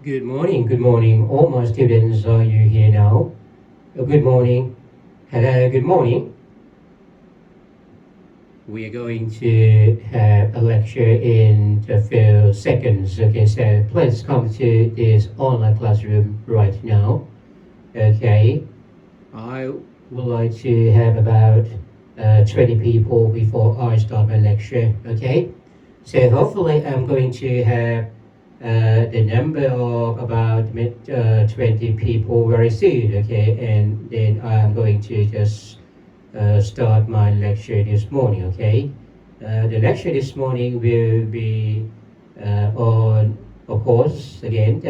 Good morning. All my students, are you here now? Good morning. Hello, good morning. We are going to have a lecture in a few seconds. Okay, so please come to this online classroom right now. Okay, I would like to have about 20 people before I start my lecture. Okay, so hopefully I'm going to have the number of about 20 people very soon. Okay, and then I'm going to just start my lecture this morning. Okay, the lecture this morning will be on, of course, again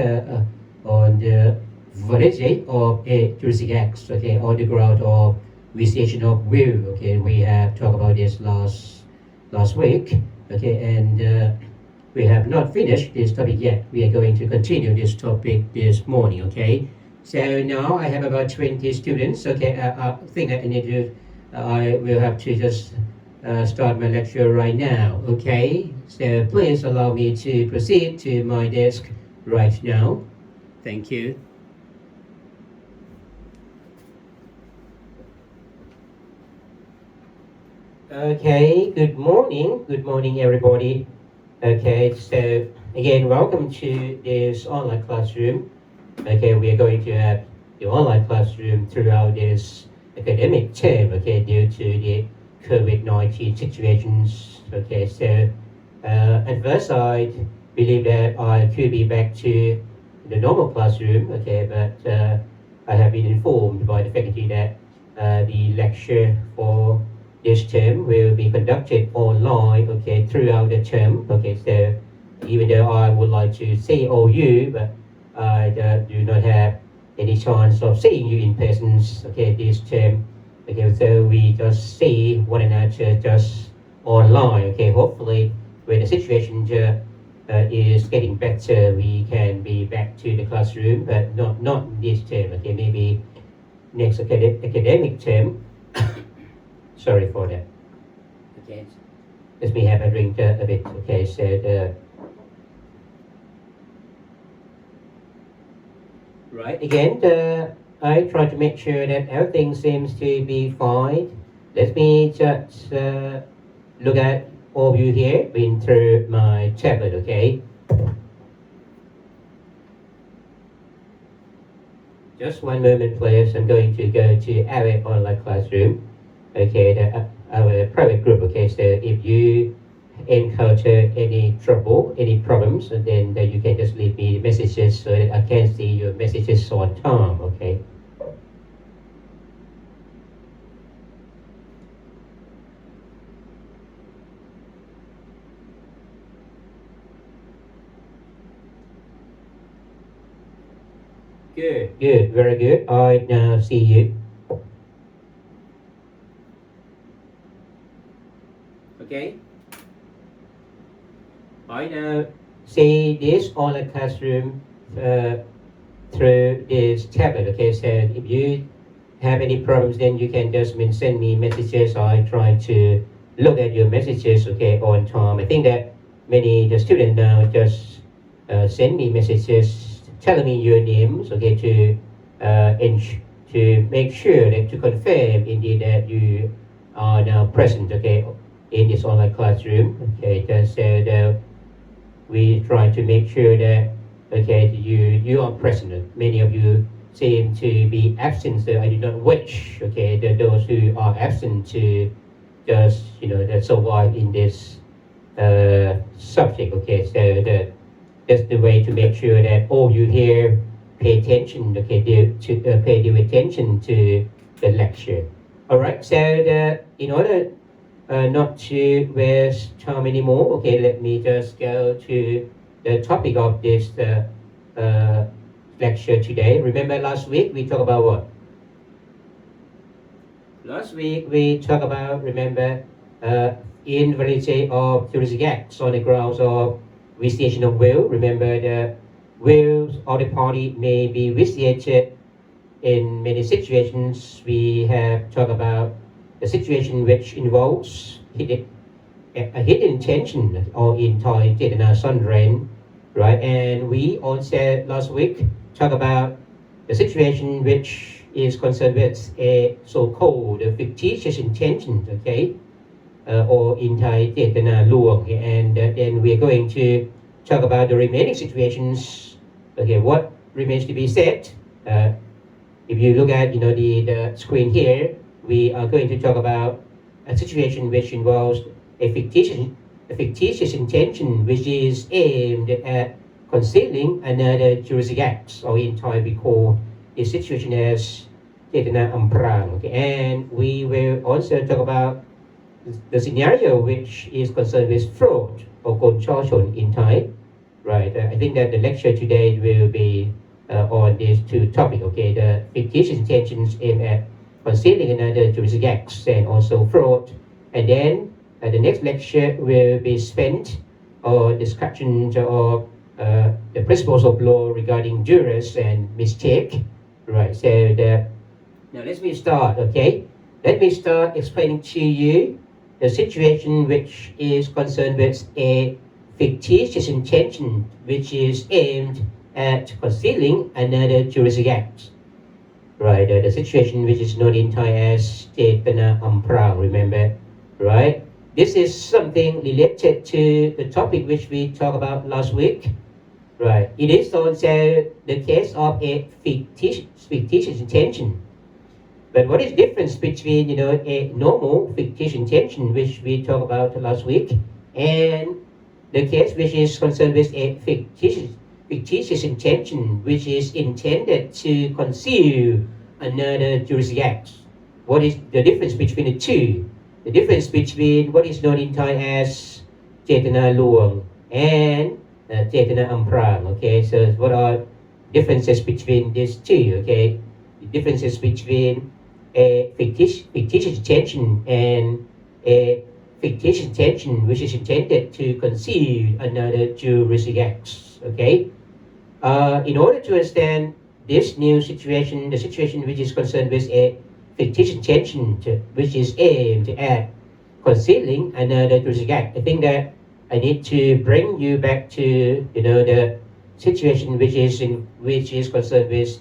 on the validity of a juristic act. Okay, on the ground of vitiation of will. Okay, we have talked about this last week. Okay, and we have not finished this topic yet. We are going to continue this topic this morning. Okay, so now I have about 20 students. Okay, I think I will have to just start my lecture right now. Okay, so please allow me to proceed to my desk right now. Thank you. Okay, good morning everybody. Okay, so again, welcome to this online classroom. Okay, we are going to have the online classroom throughout this academic term, okay, due to the COVID-19 situations. Okay, so at first I believe that I could be back to the normal classroom, okay, but I have been informed by the faculty that the lecture for this term will be conducted online, okay, throughout the term. Okay, so even though I would like to see all you, but I do not have any chance of seeing you in person, okay, this term. Okay, so we just see one another just online. Okay, hopefully when the situation is getting better, we can be back to the classroom, but not this term. Okay, maybe next academic term. Sorry for that. Okay, let me have a drink a bit. Okay, so right again, I try to make sure that everything seems to be fine. Let me just look at all of you here, been through my tablet. Okay. Just one moment, please. I'm going to go to our online classroom. Okay, our private group. Okay, so if you encounter any trouble, any problems, then you can just leave me messages so that I can see your messages on time. Okay. Good, very good. I now see you. Okay, I now see this online classroom through this tablet. Okay, so if you have any problems, then you can just send me messages. I try to look at your messages, okay, on time. I think that many the students now just send me messages telling me your names, okay, to make sure that to confirm indeed that you are now present, okay, in this online classroom. Okay, so we try to make sure that, okay, you are present. Many of you seem to be absent, so I do not wish, okay, that those who are absent to just that survive in this subject. Okay, so that's the way to make sure that all you here pay attention, okay, pay due attention to the lecture. All right, so in order not to waste time anymore, okay, let me just go to the topic of this lecture today. Remember last week we talked about what? Last week we talked about, remember, invalidity of juristic acts on the grounds of vitiation of will. Remember, the wills of the party may be vitiated in many situations. We have talked about the situation which involves a hidden intention or in Thai เจตนาซ่อนเร้น right? And we also last week talked about the situation which is concerned with a so-called fictitious intention, okay, or in Thai, เจตนาลวง, and then we're going to talk about the remaining situations. Okay, what remains to be said? If you look at the screen here, we are going to talk about a situation which involves a fictitious intention which is aimed at concealing another juristic act, or in Thai we call this situation as เจตนาอำพราง. Okay, and we will also talk about the scenario which is concerned with fraud or กลช่อฉน in Thai, right? I think that the lecture today will be on these two topics. Okay, the fictitious intentions aimed at concealing another juristic acts and also fraud, and then the next lecture will be spent on discussions of the principles of law regarding jurors and mistake, right? So now let me start. Okay, let me start explaining to you the situation which is concerned with a fictitious intention which is aimed at concealing another juristic act, right? The situation which is known in Thai as เจตนาอำพราง, remember, right? This is something related to the topic which we talked about last week, right? It is also the case of a fictitious intention. But what is the difference between a normal fictitious intention which we talked about last week and the case which is concerned with a fictitious intention which is intended to conceal another juristic act? What is the difference between the two? The difference between what is known in Thai as เจตนาลวง and เจตนาอำพราง. Okay, so what are differences between these two? Okay, the differences between a fictitious intention and a fictitious intention which is intended to conceal another juristic act. Okay, in order to understand this new situation, the situation which is concerned with a fictitious intention which is aimed at concealing another juristic act, I think that I need to bring you back to the situation which is concerned with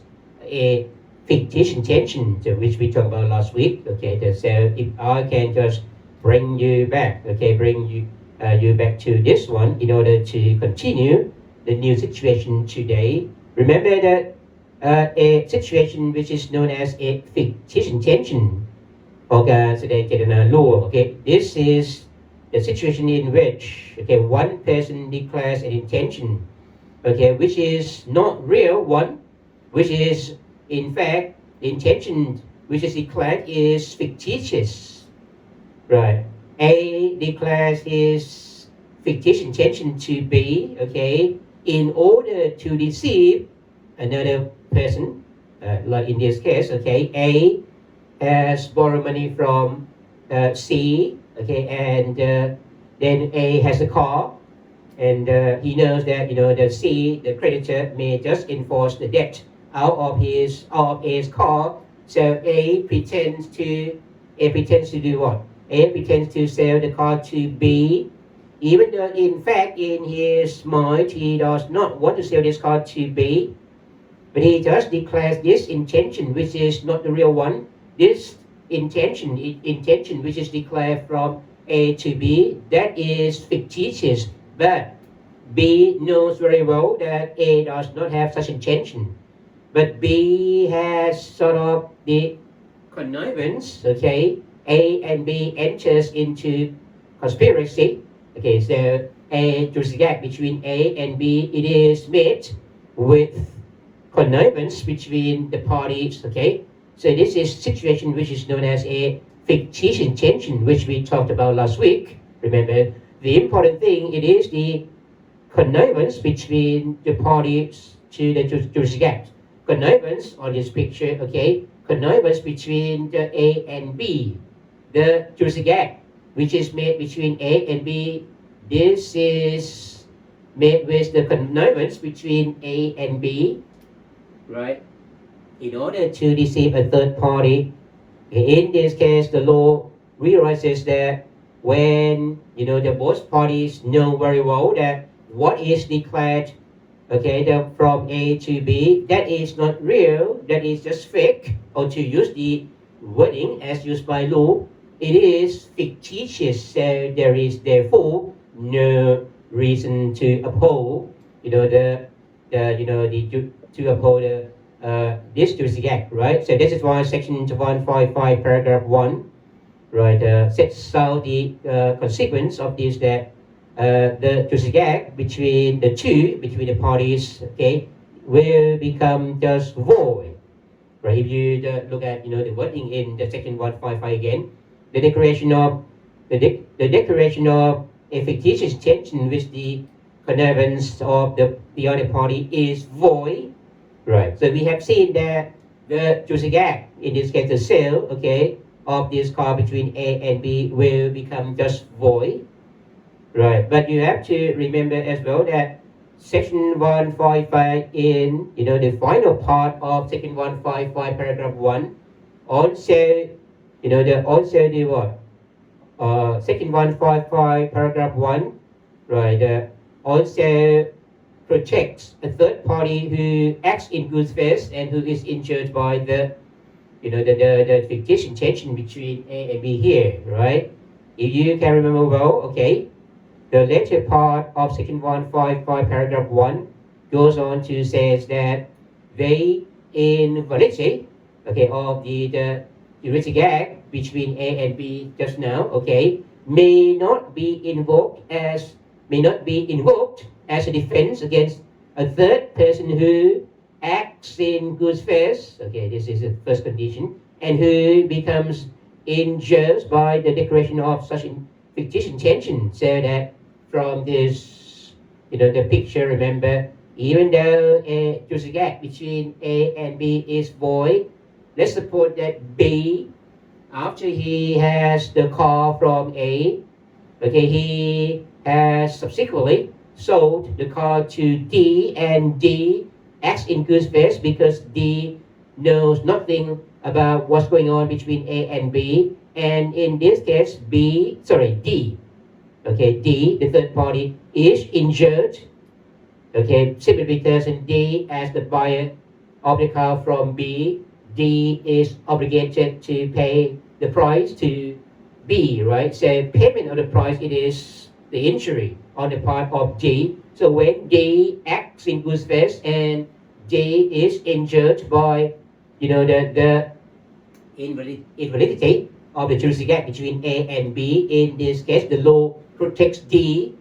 a fictitious intention which we talked about last week. Okay, so if I can just bring you back, okay, bring you back to this one in order to continue the new situation today. Remember that a situation which is known as a fictitious intention, ของการแสดงเจตนาลวง. Okay, this is the situation in which one person declares an intention, okay, which is not real one, which is in fact the intention which is declared is fictitious, right? A declares his fictitious intention to be, okay, in order to deceive another person, like in this case, okay, A has borrowed money from C, okay, and then A has a car, and he knows that the C, the creditor, may just enforce the debt out of A's car, so A pretends to do what? A pretends to sell the car to B, even though in fact in his mind he does not want to sell this car to B, but he just declares this intention which is not the real one. This intention which is declared from A to B, that is fictitious, but B knows very well that A does not have such intention, but B has sort of the connivance. Okay, A and B enters into conspiracy. Okay, so a juristic act between A and B, it is made with connivance between the parties. Okay, so this is situation which is known as a fictitious intention which we talked about last week. Remember, the important thing, it is the connivance between the parties to the juristic act. Connivance on this picture, okay, connivance between the A and B. The juristic act which is made between A and B, this is made with the connivance between A and B, right, in order to deceive a third party. In this case, the law realizes that when the both parties know very well that what is declared okay, from A to B, that is not real, that is just fake, or to use the wording as used by law, it is fictitious, so there is therefore no reason to uphold, to uphold this Juristic Act, right? So this is why Section 155, Paragraph 1, right, sets out the consequence of this, that the Juristic Act between the parties, okay, will become just void, right? If you look at the wording in the Section 155 again, the declaration of a fictitious intention with the connivance of the other party is void, right? So we have seen that the Juristic Act, in this case the sale, okay, of this car between A and B will become just void, right? But you have to remember as well that Section 155 in the final part of Section 155 Paragraph 1 also the what? Section 155 Paragraph 1, right? Also protects a third party who acts in good faith and who is injured by the fictitious intention between A and B here, right? If you can remember well, okay, the later part of Section 155 Paragraph 1 goes on to say that the invalidity, okay, of the Juristic Act between A and B just now, okay, may not be invoked as a defense against a third person who acts in good faith, okay, this is the first condition, and who becomes injured by the declaration of such fictitious intention. So that from this, the picture, remember, even though a Juristic Act between A and B is void, let's suppose that B, after he has the car from A, okay, he has subsequently sold the car to D, and D acts in good faith because D knows nothing about what's going on between A and B, and in this case D, okay, D, the third party, is injured, okay, simply because D, as the buyer of the car from B, D is obligated to pay the price to B, right? So payment of the price, it is the injury on the part of D. So when D acts in good faith and D is injured by, the invalidity of the Juristic Act between A and B, in this case, the law protects D,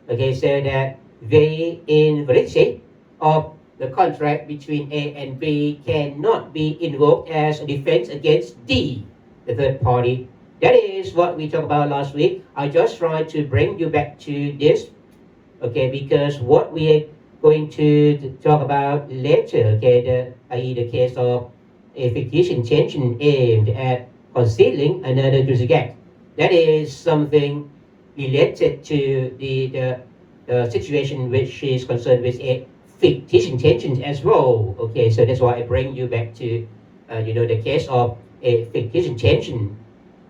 okay, so that the invalidity of the contract between A and B cannot be invoked as a defense against D, the third party. That is what we talked about last week. I just tried to bring you back to this, okay, because what we are going to talk about later, okay, i.e. the case of a fictitious intention aimed at concealing another Juristic Act. That is something related to the situation which is concerned with a fictitious intentions as well. Okay, so that's why I bring you back to the case of a fictitious intention,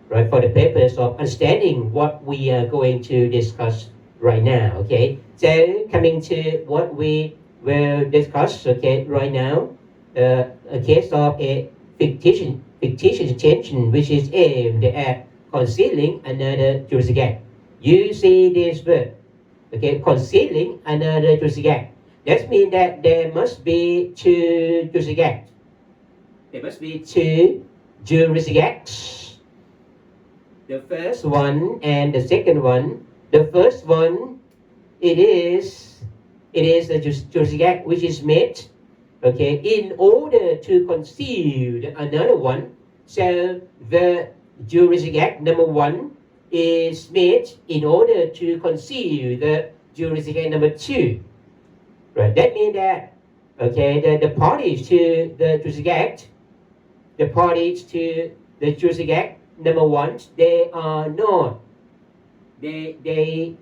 right, for the purpose of understanding what we are going to discuss right now. Okay, so coming to what we will discuss, okay, right now, a case of a fictitious intention which is aimed at concealing another Juristic Act. You see this word, okay, concealing another Juristic Act. That means that there must be two Juristic Acts. There must be two Juristic Acts. The first one and the second one. The first one, it is a Juristic Act which is made, okay, in order to conceal another one. So the Juristic Act number one is made in order to conceal the Juristic Act number two. Right. That means that, okay, the parties to the Juristic Act, Juristic Act number one, they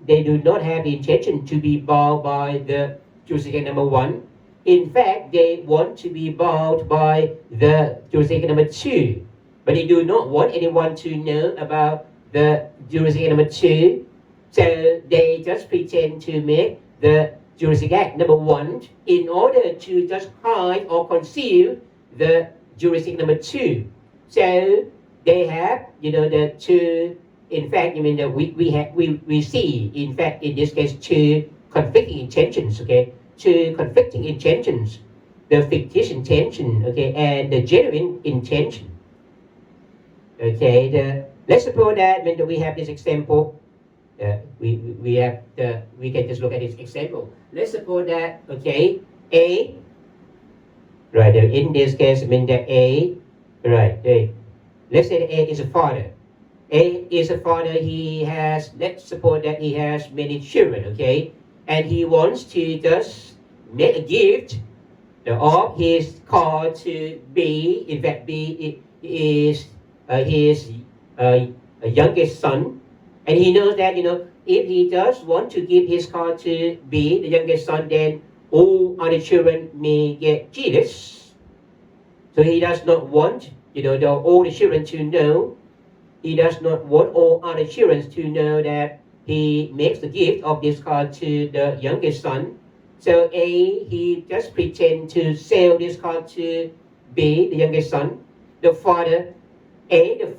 do not have the intention to be bound by the Juristic Act number one. In fact, they want to be bound by the Juristic Act number two, but they do not want anyone to know about the Juristic Act number two. So they just pretend to make the juristic act. Number one, in order to just hide or conceal the juristic number two. So they have, the two. In fact, that we see, in fact, in this case, two conflicting intentions. Okay, two conflicting intentions: the fictitious intention, okay, and the genuine intention. Okay, let's suppose that when we have this example. We can just look at this example. Let's suppose that, okay, A, right, in this case, that A, right, let's say that A is a father. A is a father, let's suppose that he has many children, okay, and he wants to just make a gift of his car to B. In fact, B is his youngest son. And he knows that, if he does want to give his car to B, the youngest son, then all other children may get jealous. So he does not want, all the children to know. He does not want all other children to know that he makes the gift of this car to the youngest son. So A, he just pretends to sell this car to B, the youngest son. The father, the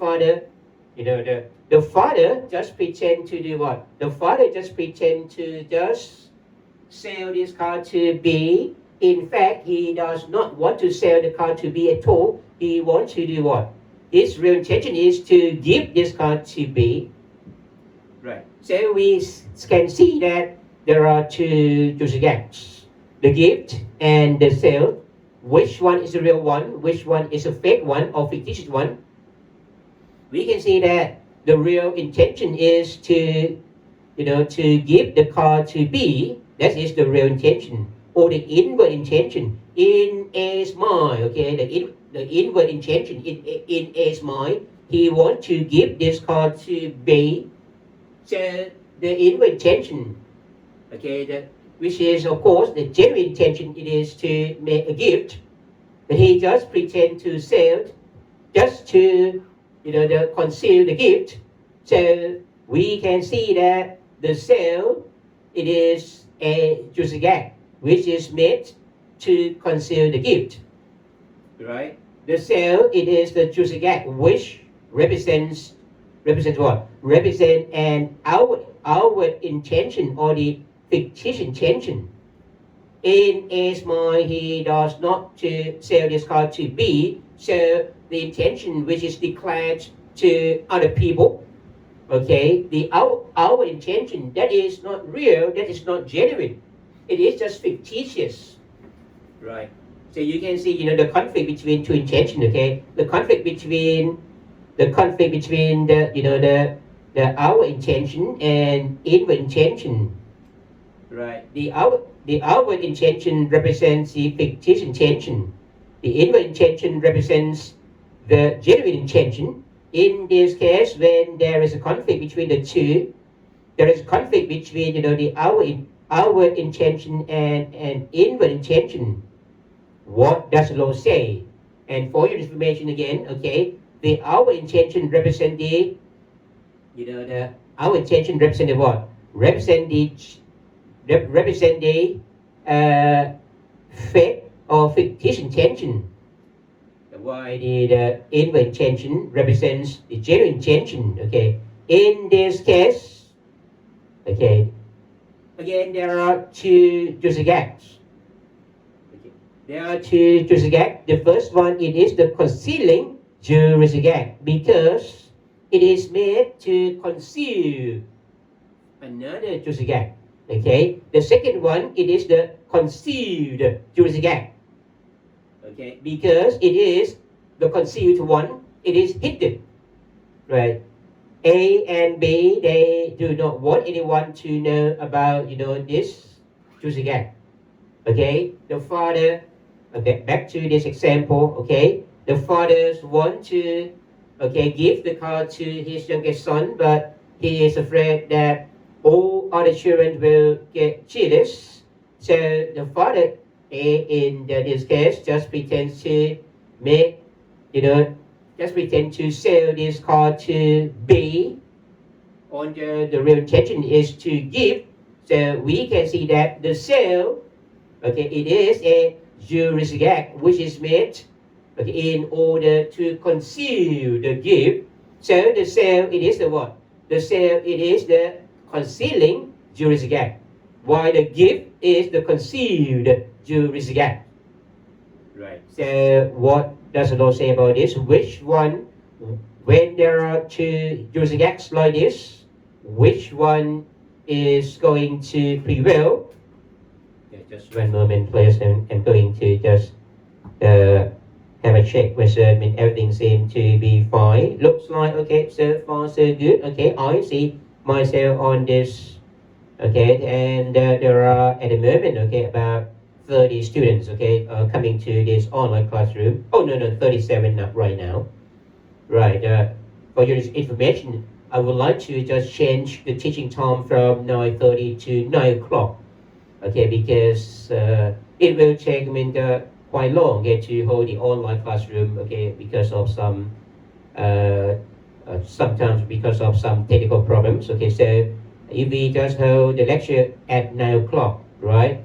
father just pretend to do what? The father just pretend to just sell this car to B. In fact, he does not want to sell the car to B at all. He wants to do what? His real intention is to give this car to B. Right. So we can see that there are two juristic acts: the gift and the sale. Which one is the real one? Which one is a fake one or fictitious one? We can see that the real intention is to give the car to B. That is the real intention, or the inward intention in A's mind. Okay, the inward intention in A's mind, he wants to give this car to B. So the inward intention, okay, which is of course the genuine intention, it is to make a gift. That he just pretend to sell, just to conceal the gift. So we can see that the sale, it is a juristic act which is made to conceal the gift. Right? The sale, it is the juristic act which represents what? Represent an outward intention or the fictitious intention. In A's mind, he does not to sell this car to B. So the intention which is declared to other people, okay, the our intention, that is not real, that is not genuine. It is just fictitious. Right. So you can see, the conflict between two intentions, okay? The conflict between the our intention and inward intention. Right. The outward intention represents the fictitious intention. The inward intention represents the genuine intention. In this case, when there is a conflict between the two, there is a conflict between the outward intention and inward intention. What does the law say? And for your information again, okay, the outward intention represent the outward intention represent the what? Represent the fake or fictitious intention. While the inward intention represents the genuine intention. Okay. In this case, okay, again there are two juristic acts. Okay. There are two juristic acts. The first one, it is the concealing juristic act because it is made to conceal another juristic act. Okay. The second one, it is the concealed juristic act. Okay, because it is the concealed one, it is hidden, right? A and B, they do not want anyone to know about, this juristic act. Okay, the father, okay, back to this example, okay, the fathers want to, okay, give the car to his youngest son, but he is afraid that all other children will get jealous. So the father, in this case, just pretends to make, just pretend to sell this car to B. On the real intention is to give. So we can see that the sale, okay, it is a juristic act which is made, okay, in order to conceal the gift. So the sale, it is the what? The sale, it is the concealing juristic act, while the gift is the concealed juristic act. Right. So what does the law say about this? Which one, when there are two juristic acts like this, which one is going to prevail? Okay, just one moment, please. I'm going to just have a check whether everything seems to be fine. Looks like okay, so far so good. Okay, I see myself on this. Okay, and there are at the moment, okay, about 30 students, okay, coming to this online classroom. Oh no, 37 not right now. Right. For your information, I would like to just change the teaching time from 9:30 to 9 o'clock. Okay, because it will take quite long to hold the online classroom. Okay, because of some sometimes because of some technical problems. Okay, so if we just hold the lecture at 9 o'clock, right?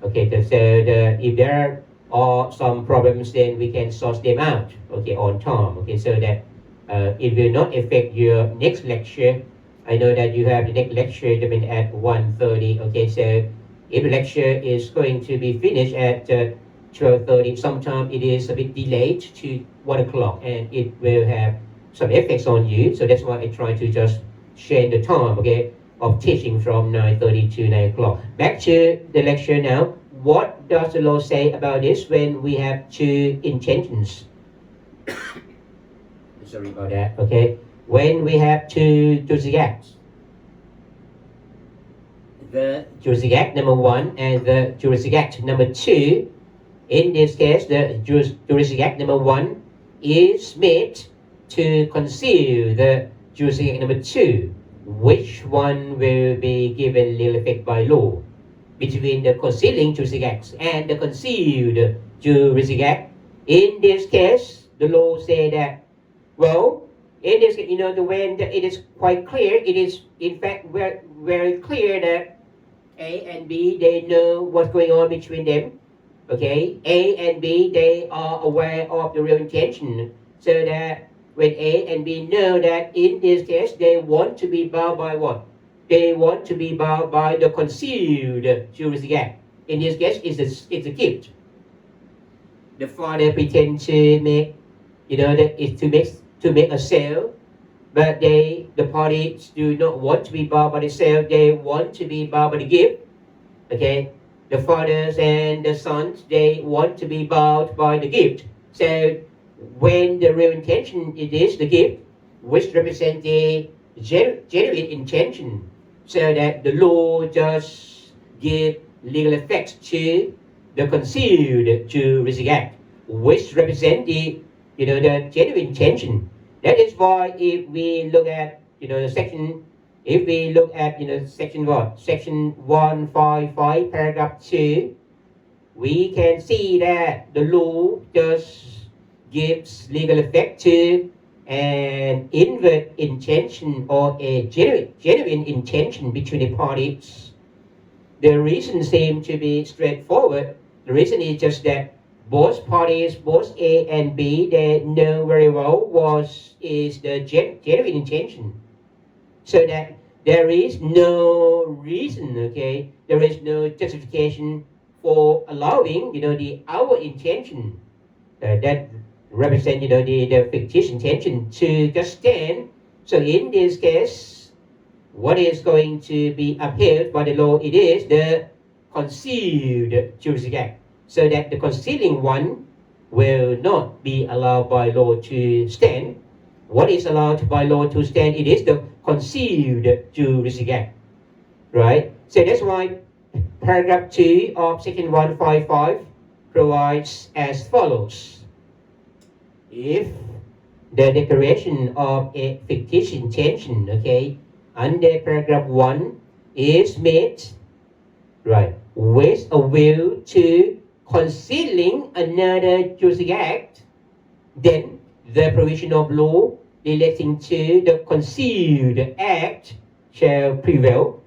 Okay, so if there are some problems, then we can sort them out, okay, on time, okay, so that it will not affect your next lecture. I know that you have the next lecture at 1:30, okay, so if the lecture is going to be finished at 12:30, sometimes it is a bit delayed to 1 o'clock, and it will have some effects on you, so that's why I try to just change the time, okay, of teaching from 9:30 to 9 o'clock. Back to the lecture now. What does the law say about this when we have two intentions? Sorry about that, okay? When we have two juristic acts, the juristic act number 1 and the juristic act number 2, in this case, the juristic act number 1 is made to conceal the juristic act number 2. Which one will be given legal effect by law? Between the concealing juristic acts and the concealed juristic act. In this case, the law say that, well, in this, when it is quite clear, it is in fact very clear that A and B, they know what's going on between them. Okay, A and B, they are aware of the real intention, so that when A and B know that in this case they want to be bound by what? They want to be bound by the concealed juristic act. In this case, it's a gift. The father pretends to make, to make a sale, but the parties do not want to be bound by the sale. They want to be bound by the gift. Okay, the fathers and the sons, they want to be bound by the gift. So when the real intention it is the gift, which represents the genuine intention, so that the law just give legal effect to the concealed juristic act, which represent the the genuine intention. That is why if we look at section, if we look at section what? Section 155 paragraph 2, we can see that the law just gives legal effect to an inward intention or a genuine intention between the parties. The reason seems to be straightforward. The reason is just that both parties, both A and B, they know very well what is the genuine intention. So that there is no reason, okay, there is no justification for allowing, the our intention that represent, the fictitious intention to just stand. So in this case, what is going to be upheld by the law? It is the concealed juristic act. So that the concealing one will not be allowed by law to stand. What is allowed by law to stand? It is the concealed juristic act, right? So that's why paragraph 2 of section 155 provides as follows. If the declaration of a fictitious intention, okay, under paragraph 1 is made, right, with a will to concealing another juristic act, then the provision of law relating to the concealed act shall prevail.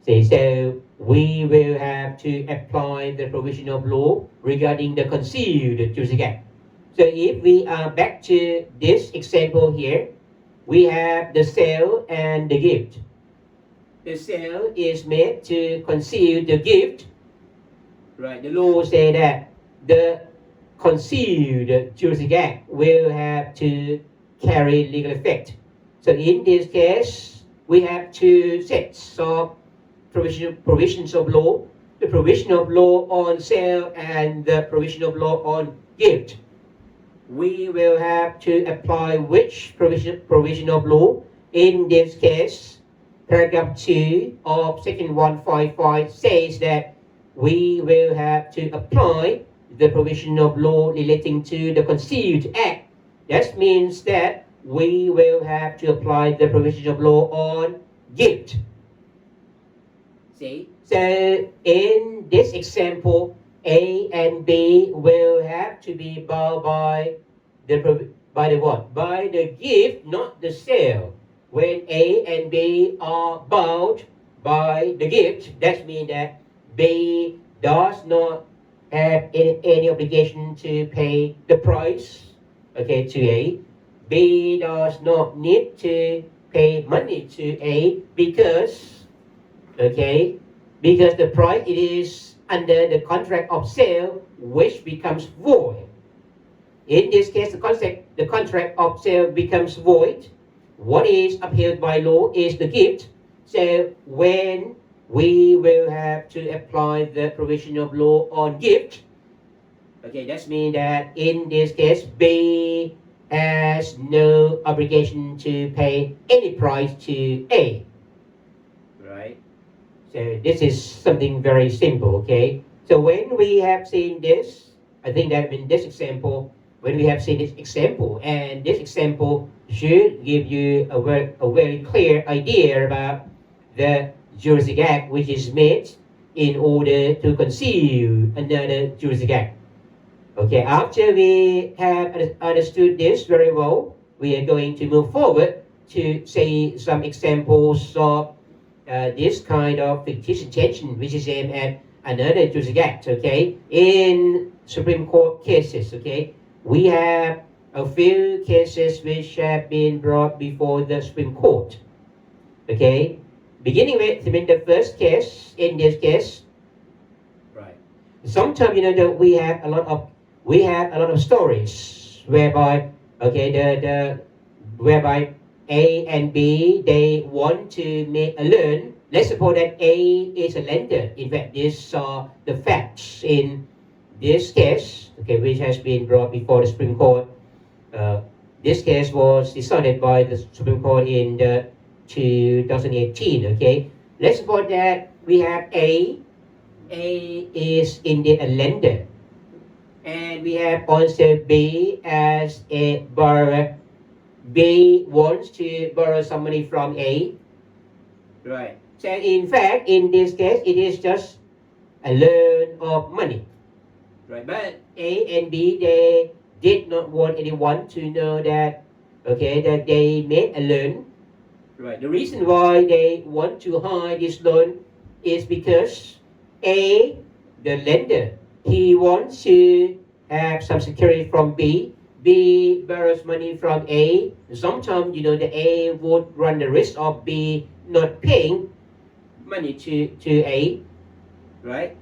See, so we will have to apply the provision of law regarding the concealed juristic act. So if we are back to this example here, we have the sale and the gift. The sale is made to conceal the gift. Right, the law say that the concealed juristic act will have to carry legal effect. So in this case, we have two sets of provisions of law, the provision of law on sale and the provision of law on gift. We will have to apply which provision of law. In this case, paragraph 2 of section 155 says that we will have to apply the provision of law relating to the concealed act. That means that we will have to apply the provision of law on gift. See? So in this example, A and B will have to be bound by the what? By the gift, not the sale. When A and B are bound by the gift, that means that B does not have any obligation to pay the price, okay, to A. B does not need to pay money to A because the price it is under the contract of sale which becomes void. In this case, the contract of sale becomes void. What is upheld by law is the gift. So when we will have to apply the provision of law on gift, okay, that means that in this case, B has no obligation to pay any price to A. Right? So this is something very simple, okay? So when we have seen this, I think that in this example, when we have seen this example, and this example should give you a very clear idea about the juristic act which is made in order to conceal another juristic act. Okay, after we have understood this very well, we are going to move forward to say some examples of this kind of fictitious intention which is aimed at another juristic act, okay? In Supreme Court cases, okay? We have a few cases which have been brought before the Supreme Court, okay? Beginning with the first case, in this case, right? Sometimes that we have a lot of stories whereby whereby A and B they want to make a loan. Let's suppose that A is a lender. In fact, these are the facts in this case, okay, which has been brought before the Supreme Court. This case was decided by the Supreme Court in 2018. Okay, let's suppose that we have A. A is indeed a lender, and we have also B as a borrower. B wants to borrow some money from A. Right. So in fact, in this case, it is just a loan of money. Right. But A and B, they did not want anyone to know that, okay, that they made a loan. Right. The reason why they want to hide this loan is because A, the lender, he wants to have some security from B. B borrows money from A. Sometimes, the A would run the risk of B not paying money to A, right?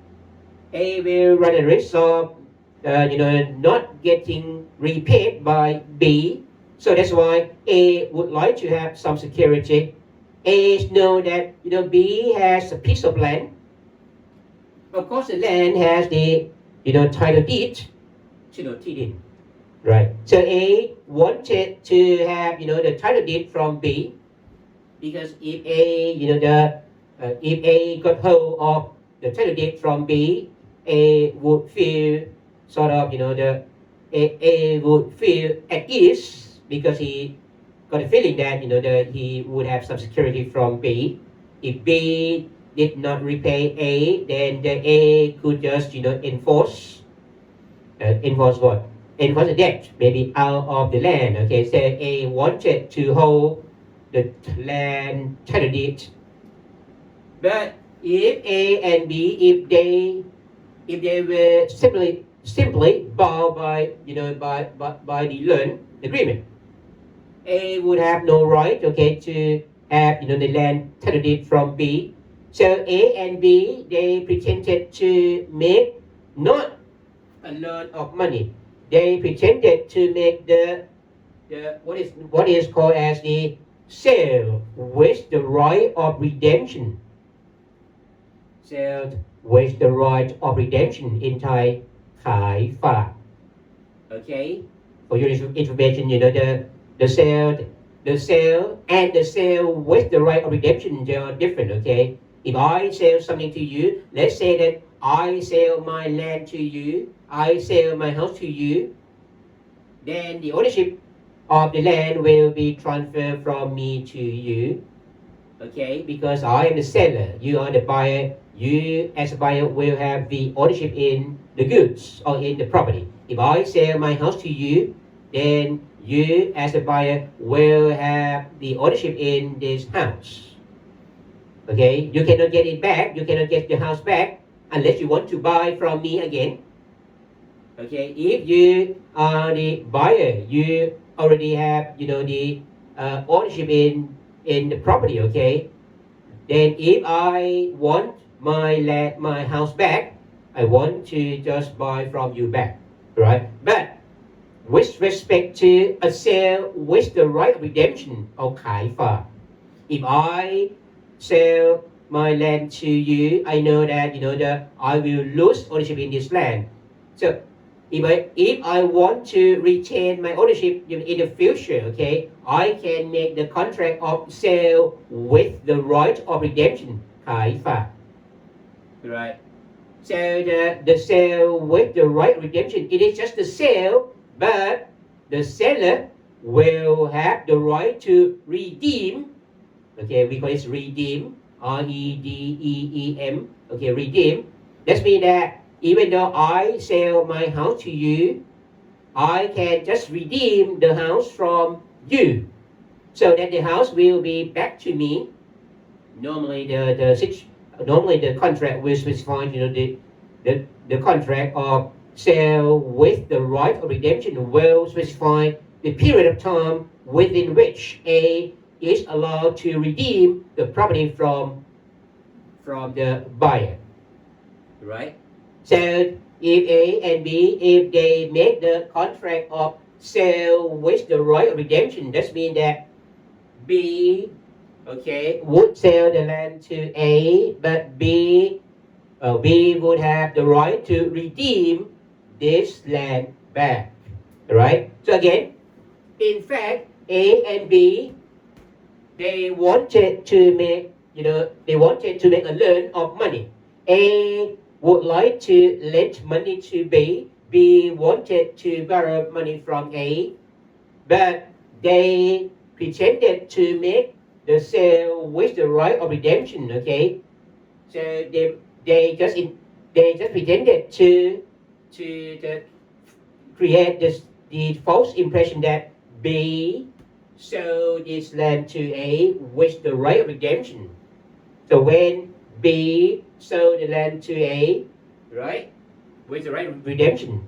A will run the risk of, not getting repaid by B. So that's why A would like to have some security. A know that, B has a piece of land. Of course, the land has the, title deed. Right. So A wanted to have, the title deed from B, because if A, if A got hold of the title deed from B, A would feel sort of, A would feel at ease because he got a feeling that, that he would have some security from B. If B did not repay A, then the A could just, enforce what? Enforce the debt, maybe out of the land. Okay, so A wanted to hold the land title deed. But if A and B, if they were simply bound by by the loan agreement, A would have no right, okay, to have the land title deed from B. So A and B, they pretended to make not a loan of money. They pretended to make the what is called as the sale with the right of redemption. Sale with the right of redemption in Thai, ขายฝาก Okay, for your information, the sale and the sale with the right of redemption, they are different. Okay, if I sell something to you, let's say that I sell my land to you, I sell my house to you, then the ownership of the land will be transferred from me to you. Okay, because I am the seller, you are the buyer. You as a buyer will have the ownership in the goods or in the property. If I sell my house to you, then you as a buyer will have the ownership in this house. Okay, you cannot get it back, you cannot get the house back unless you want to buy from me again. Okay, if you are the buyer, you already have the ownership in the property. Okay, then if I want my house back, I want to just buy from you back, right? But with respect to a sale with the right of redemption, เอาขายฝาก if I sell my land to you, I know that that I will lose ownership in this land. So if I want to retain my ownership in the future, okay, I can make the contract of sale with the right of redemption, ขายฝาก right? So the sale with the right of redemption, it is just the sale, but the seller will have the right to redeem. Okay, we call it redeem, redeem. Okay, redeem. That means that even though I sell my house to you, I can just redeem the house from you, so that the house will be back to me. Normally, the contract will specify, the contract of sale with the right of redemption will specify the period of time within which A is allowed to redeem the property from the buyer, right? So if A and B, if they make the contract of sale with the right of redemption, that means that B, okay, would sell the land to A, but B would have the right to redeem this land back, right? So again, in fact, A and B, they wanted to make a loan of money. A would like to lend money to B. B wanted to borrow money from A, but they pretended to make the sale with the right of redemption. Okay, so they just pretended to create the false impression that B sold this land to A with the right of redemption. So when B sold the land to A, right, with the right of redemption,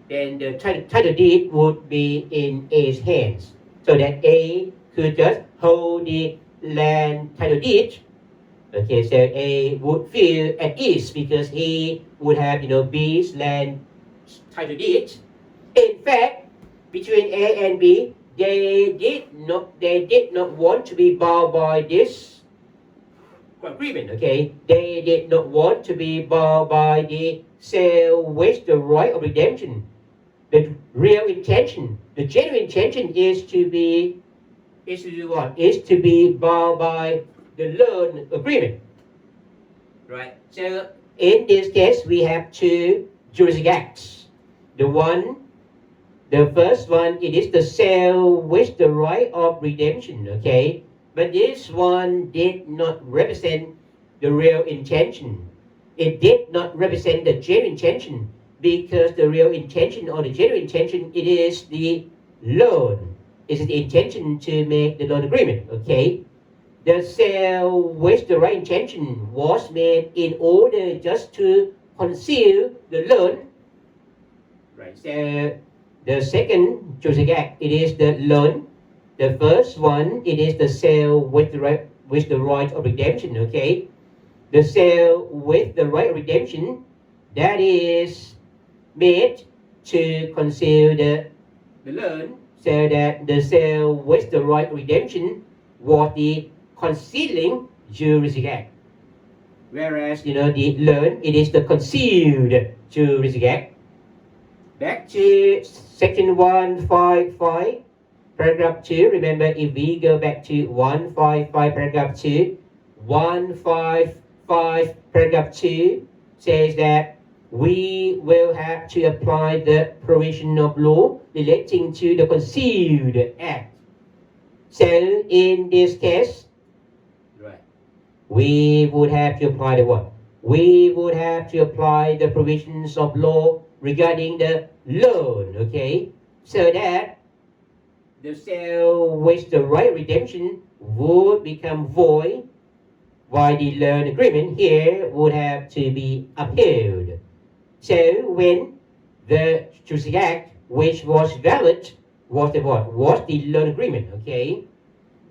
then the title deed would be in A's hands, so that A could just hold the land title deed. Okay, so A would feel at ease because he would have B's land title deed. In fact, between A and B, they did not want to be bound by this agreement. Okay, they did not want to be bound by the sale with the right of redemption. The real intention, the genuine intention is to do what? Is to be bound by the loan agreement, right? So in this case, we have two juristic acts. The first one, it is the sale with the right of redemption, okay? But this one did not represent the real intention. It did not represent the genuine intention, because the real intention or the genuine intention, it is the loan. It is the intention to make the loan agreement, okay? the sale with the right intention was made in order just to conceal the loan. Right. So the second juristic act, it is the loan. The first one, it is the sale with the right of redemption. Okay. The sale with the right of redemption, that is made to conceal the loan, so that the sale with the right of redemption was the concealing juristic act. Whereas, the loan, it is the concealed juristic act. Back to section 155, paragraph 2. Remember, if we go back to 155, paragraph 2, 155, paragraph 2 says that we will have to apply the provision of law relating to the concealed act. So, in this case, we would have to apply the what? We would have to apply the provisions of law regarding the loan, okay? So that the sale with the right redemption would become void, while the loan agreement here would have to be upheld. So when the juristic act, which was valid, was the what? Was the loan agreement, okay?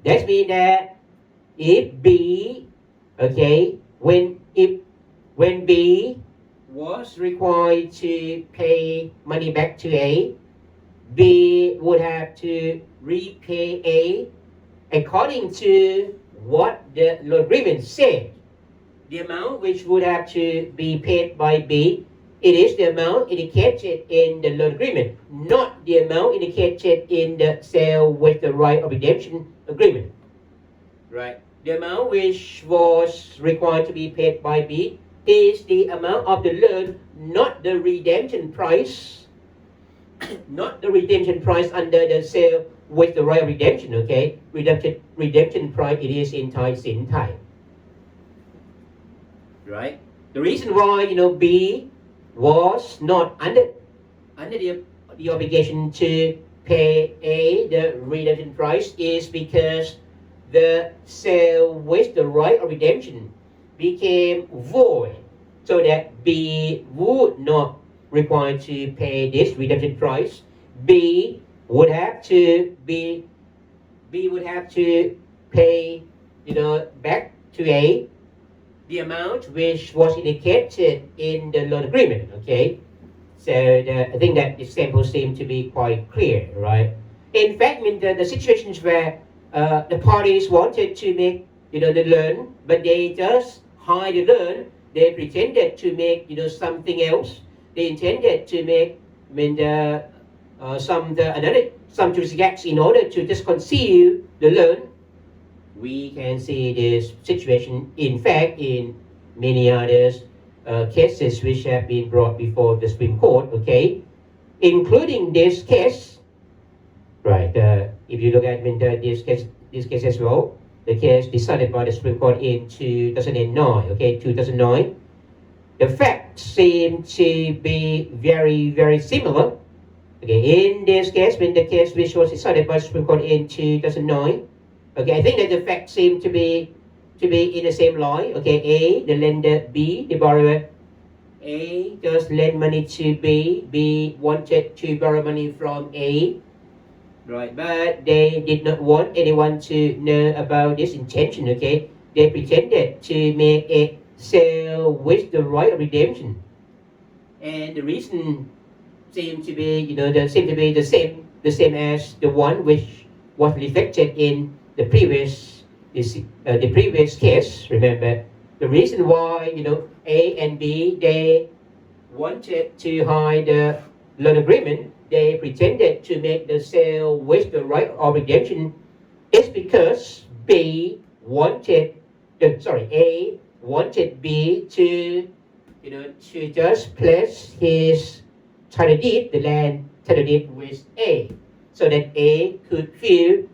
That means that if B, okay, when B was required to pay money back to A, B would have to repay A according to what the loan agreement said. The amount which would have to be paid by B, it is the amount indicated in the loan agreement, not the amount indicated in the sale with the right of redemption agreement. Right? The amount which was required to be paid by B is the amount of the loan, not the redemption price, not the redemption price under the sale with the right of redemption, okay? Redemption price, it is in Thai, sin Thai. Right? The reason why, B was not under the obligation to pay A, the redemption price, is because the sale with the right of redemption became void, so that B would not require to pay this redemption price. B would have to pay, back to A the amount which was indicated in the loan agreement, okay? So I think that the example seems to be quite clear, right? In fact, the situations where the parties wanted to make, the loan, but they just hide the loan. They pretended to make, something else. They intended to make, some juristic acts in order to just conceal the loan. We can see this situation, in fact, in many others cases which have been brought before the Supreme Court, okay, including this case, right? If you look at this case as well, the case decided by the Supreme Court in 2009, okay, 2009. The facts seem to be very, very similar. Okay, in this case, the case which was decided by the Supreme Court in 2009, okay, I think that the facts seem to be in the same line. Okay, A, the lender, B, the borrower. A just lent money to B. B wanted to borrow money from A. Right, but they did not want anyone to know about this intention, okay? They pretended to make a sale with the right of redemption. And the reason seemed to be, the same as the one which was reflected in the previous case. Remember, the reason why, A and B, they wanted to hide the loan agreement, they pretended to make the sale with the right of redemption, is because A wanted B to just place his title deed, the land title deed with A, so that A could feel,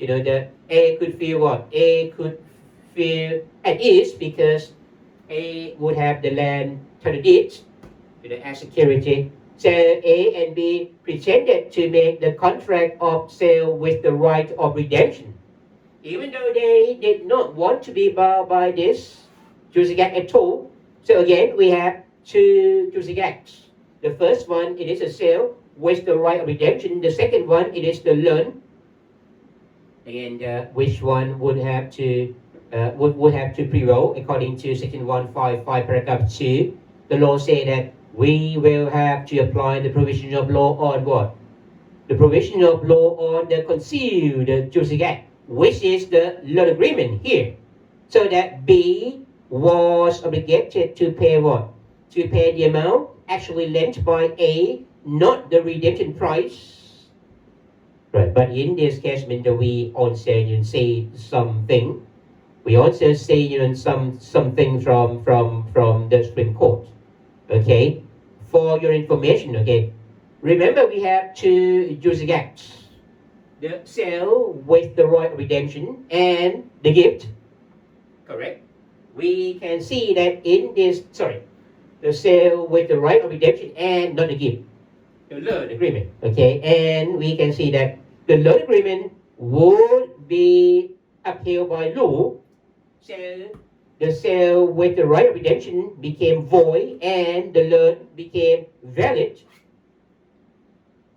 A could feel what? A could feel at ease because A would have the land title deed, as security. So A and B pretended to make the contract of sale with the right of redemption. even though they did not want to be bound by this Juristic Act at all. So again, we have two Juristic Acts. The first one, it is a sale with the right of redemption. The second one, it is the loan. Again, which one would have to prevail according to section 155 paragraph 2. The law say that we will have to apply the provision of law on what? The provision of law on the concealed Juristic Act, which is the loan agreement here. So that B was obligated to pay what? To pay the amount actually lent by A, not the redemption price. Right, but in this case, we also say something. We also say something from the Supreme Court. Okay, for your information. Okay, remember we have two Juristic Acts: the sale with the right of redemption and the gift. Correct. We can see that in this the sale with the right of redemption and not the gift. The loan agreement, okay, and we can see that the loan agreement would be upheld by law. So the sale with the right of redemption became void and the loan became valid.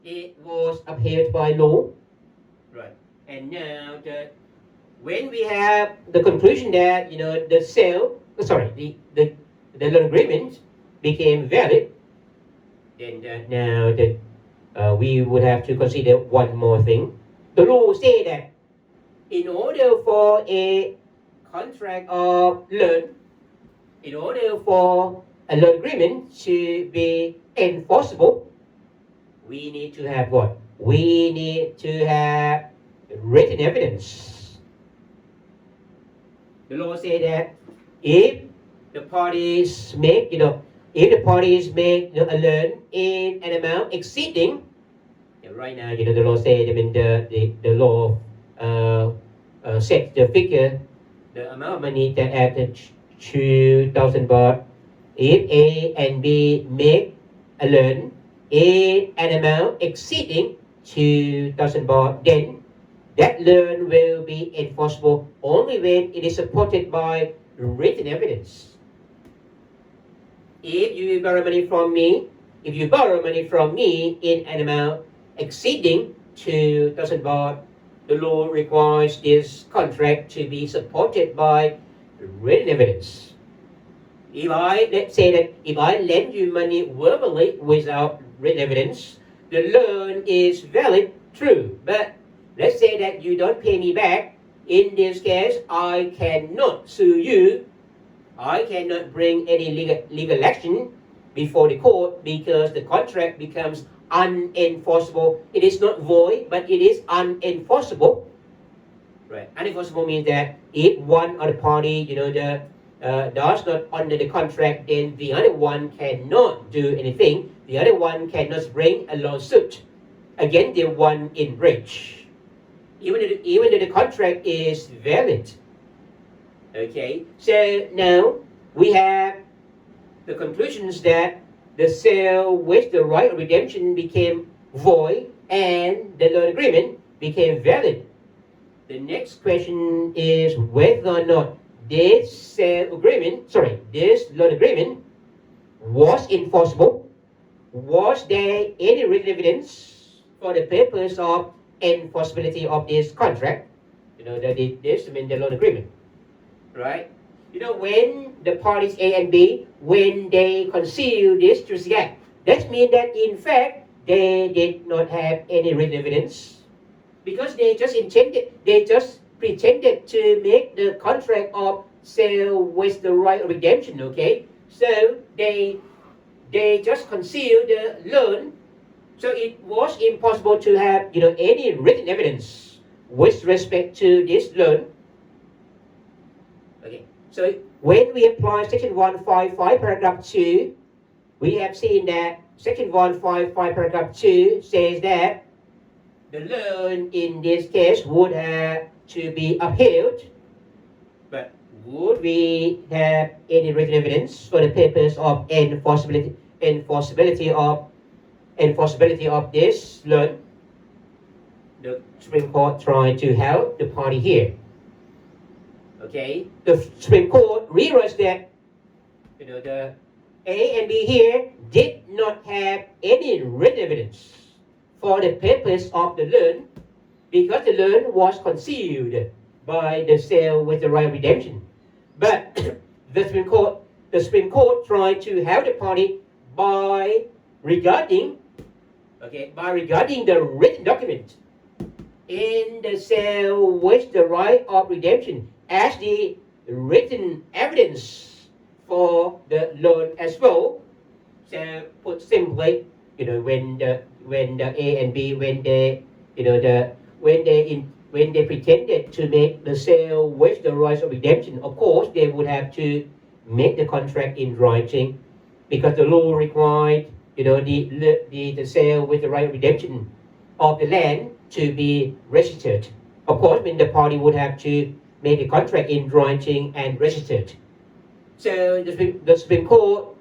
It was upheld by law, right? And now when we have the conclusion that the sale, the loan agreement became valid. Then now we would have to consider one more thing. The law say that in order for a contract of loan, in order for a loan agreement to be enforceable, we need to have what? We need to have written evidence. The law say that if the parties make a loan in an amount exceeding, right now, the law said, the law set the figure, the amount of money that at 2,000 baht. If A and B make a loan in an amount exceeding 2,000 baht, then that loan will be enforceable only when it is supported by written evidence. If you borrow money from me in an amount exceeding 2,000 baht, the law requires this contract to be supported by written evidence. Let's say that if I lend you money verbally without written evidence, the loan is valid, true. But let's say that you don't pay me back. In this case, I cannot sue you. I cannot bring any legal action before the court because the contract becomes unenforceable. It is not void, but it is unenforceable. Right? Unenforceable means that if one of the party, does not honor the contract, then the other one cannot do anything. The other one cannot bring a lawsuit against the one in breach, even though the contract is valid. Okay, so now we have the conclusions that the sale with the right of redemption became void and the loan agreement became valid. The next question is whether or not this loan agreement was enforceable. Was there any written evidence for the purpose of enforceability of this contract? The loan agreement. Right? When the parties A and B, when they conceal this Juristic Act, that means that in fact they did not have any written evidence because they just pretended to make the contract of sale with the right of redemption. Okay, so they just concealed the loan, so it was impossible to have any written evidence with respect to this loan. Okay, so when we apply section 155 paragraph 2, we have seen that section 155 paragraph 2 says that the loan in this case would have to be upheld, but would we have any written evidence for the purpose of enforceability of this loan? The Supreme Court tried to help the party here. Okay, the Supreme Court realized that the A and B here did not have any written evidence for the purpose of the loan because the loan was concealed by the sale with the right of redemption. But the Supreme Court tried to help the party by regarding the written document in the sale with the right of redemption as the written evidence for the loan as well. So put simply, when the A and B when they pretended to make the sale with the rights of redemption, of course they would have to make the contract in writing because the law required the sale with the right of redemption of the land to be registered. Of course, the party would have to make the contract in writing and registered. So the Supreme Court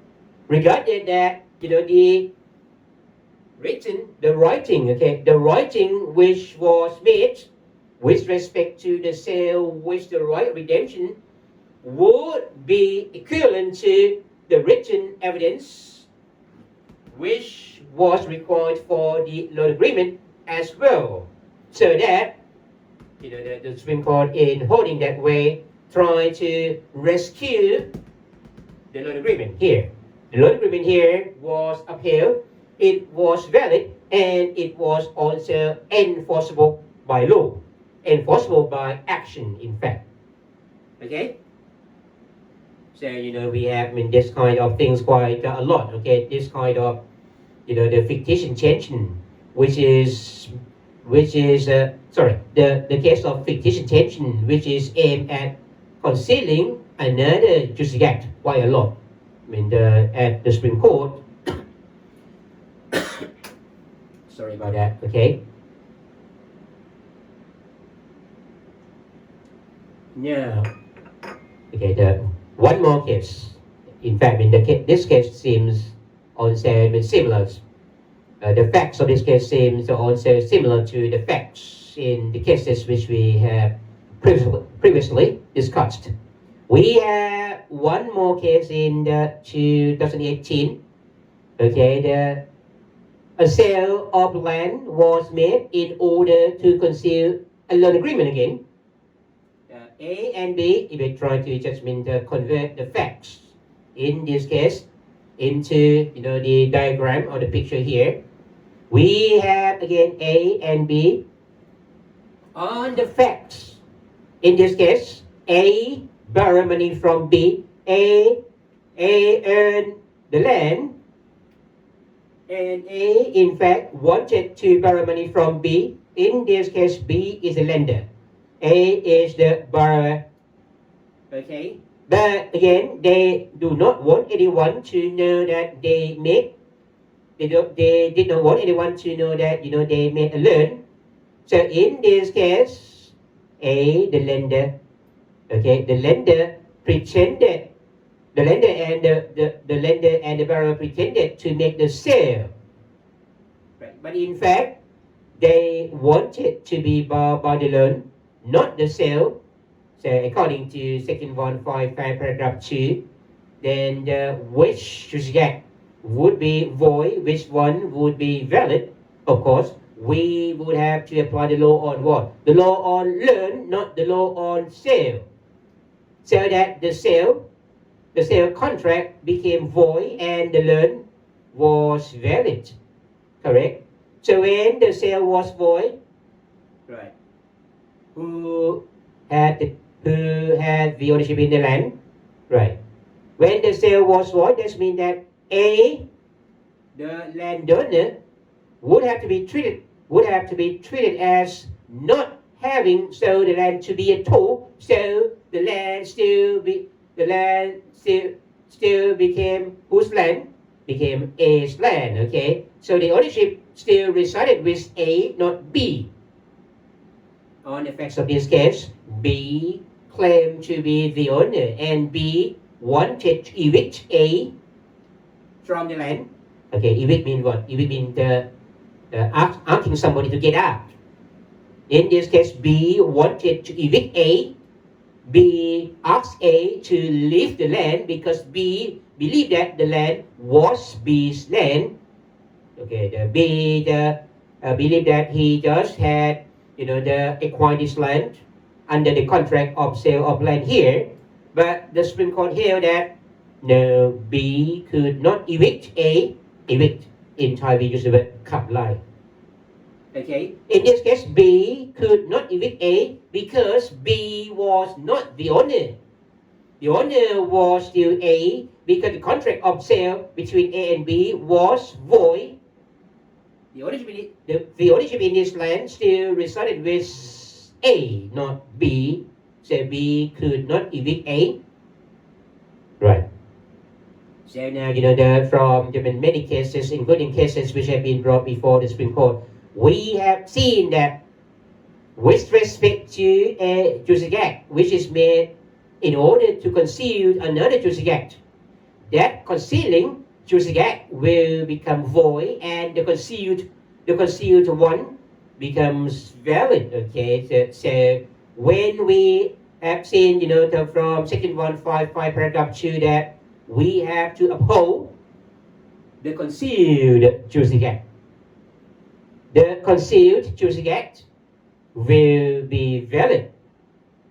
regarded that the writing which was made with respect to the sale with the right of redemption would be equivalent to the written evidence which was required for the loan agreement as well. So that the Supreme Court, in holding that way, tried to rescue the loan agreement here. The loan agreement here was upheld, it was valid, and it was also enforceable by law, enforceable by action, in fact. Okay? So, we have this kind of things quite a lot, okay? This kind of, the fictitious tension, which is the case of fictitious tension, which is aimed at concealing another juristic act quite a lot. At the Supreme Court, sorry about that, okay? Now, okay, one more case. In fact, this case seems also similar. The facts of this case seems also similar to the facts in the cases which we have previously discussed. We have one more case in 2018. Okay, a sale of land was made in order to conceal a loan agreement again. A and B, if we try to just convert the facts in this case into the diagram or the picture here, we have again A and B. On the facts, in this case, A borrowed money from B. A earned the land, and A in fact wanted to borrow money from B. In this case, B is the lender, A is the borrower. Okay, but again, they do not want anyone to know that they did not want anyone to know that they made a loan. So in this case, A, the lender, okay, the lender pretended, the lender and the lender and the borrower pretended to make the sale, right? But in fact, they wanted to be bound by the loan, not the sale. So according to Section 155, paragraph 2, then which juristic act would be void, which one would be valid? Of course, we would have to apply the law on what? The law on loan, not the law on sale. So that the sale contract became void and the loan was valid. Correct? So when the sale was void, right? Who had the ownership in the land? Right. When the sale was void, that means that A, the landowner, would have to be treated as not having sold the land to be a tool, so the land still became whose land? Became A's land, okay? So the ownership still resided with A, not B. On the facts of this case, B claimed to be the owner and B wanted to evict A from the land. Okay, evict means what? Evict means asking somebody to get out. In this case, B wanted to evict A B asked A to leave the land because B believed that the land was B's land. Okay, the B believed that he just had, acquired this land under the contract of sale of land here. But the Supreme Court held that no, B could not evict A. Evict in Thai we use the word ขับไล่ Okay, in this case B could not evict A because B was not the owner. The owner was still A because the contract of sale between A and B was void. The ownership in this land still resided with A, not B. So B could not evict A. Right. So now, from many cases, including cases which have been brought before the Supreme Court, we have seen that with respect to a Juristic Act, which is made in order to conceal another Juristic Act, that concealing Juristic Act will become void and the concealed one becomes valid. Okay, so when we have seen, from Section 155, paragraph 2, that we have to uphold the concealed Juristic Act. The concealed Juristic Act will be valid,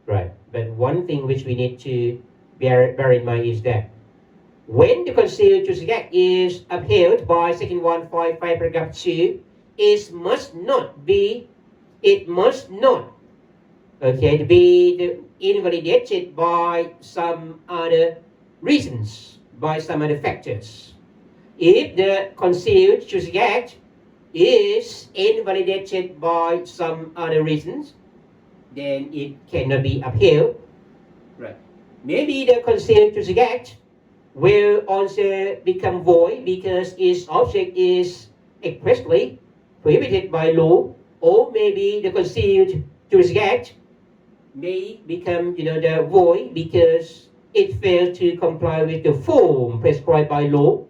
right? But one thing which we need to bear in mind is that when the concealed Juristic Act is upheld by Section 155, paragraph 2, it must not be invalidated by some other reasons, by some other factors. If the concealed Juristic Act is invalidated by some other reasons, then it cannot be upheld. Right. Maybe the concealed Juristic Act will also become void because its object is expressly prohibited by law, or maybe the concealed Juristic Act may become, the void because it fails to comply with the form prescribed by law.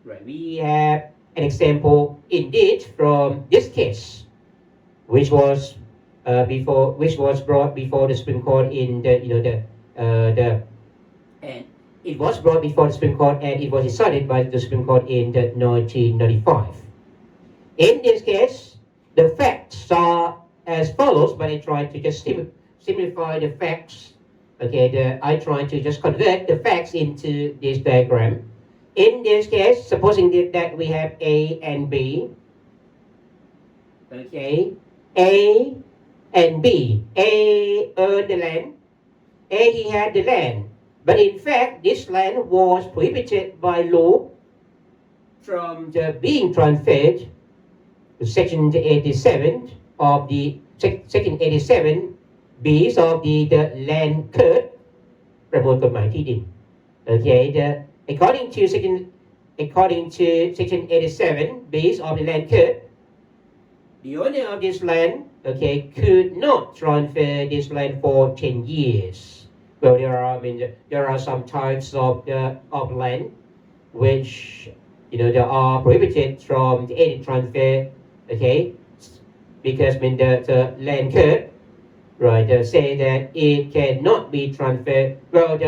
Right. We have an example indeed from this case, which was brought before the Supreme Court in and it was brought before the Supreme Court and it was decided by the Supreme Court in 1995. In this case, the facts are as follows, but I try to just simplify the facts. Okay, I try to just convert the facts into this diagram. In this case, supposing that we have A and B. Okay, A and B. A owned the land. A, he had the land. But in fact, this land was prohibited by law from being transferred to Section 87 of the Section 87 B's of the Land Code ประมวลกฎหมายที่ดิน Okay, according to Section 87 B's of the Land Code, the owner of this land, okay, could not transfer this land for 10 years. Well, there are some types of land which, they are prohibited from any transfer. Okay, because the land code, right, say that it cannot be transferred. Well,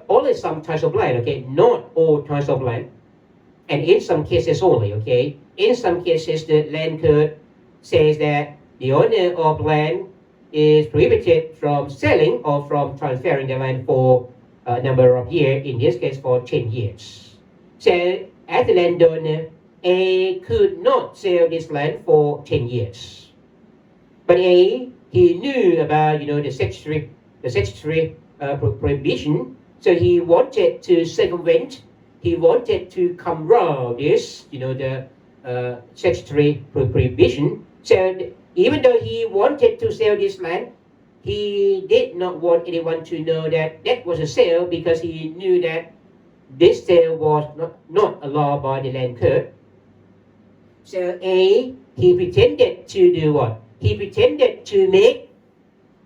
only some types of land, okay, not all types of land, and in some cases only, okay. In some cases, the land code says that the owner of land is prohibited from selling or from transferring the land for a number of years. In this case, for 10 years. So, as the landowner, A could not sell this land for 10 years. But A, he knew about, the statutory prohibition, so he wanted to circumvent, he wanted to come around this, the statutory prohibition. So even though he wanted to sell this land, he did not want anyone to know that that was a sale because he knew that this sale was not allowed by the land code. So A, he pretended to do what? He pretended to make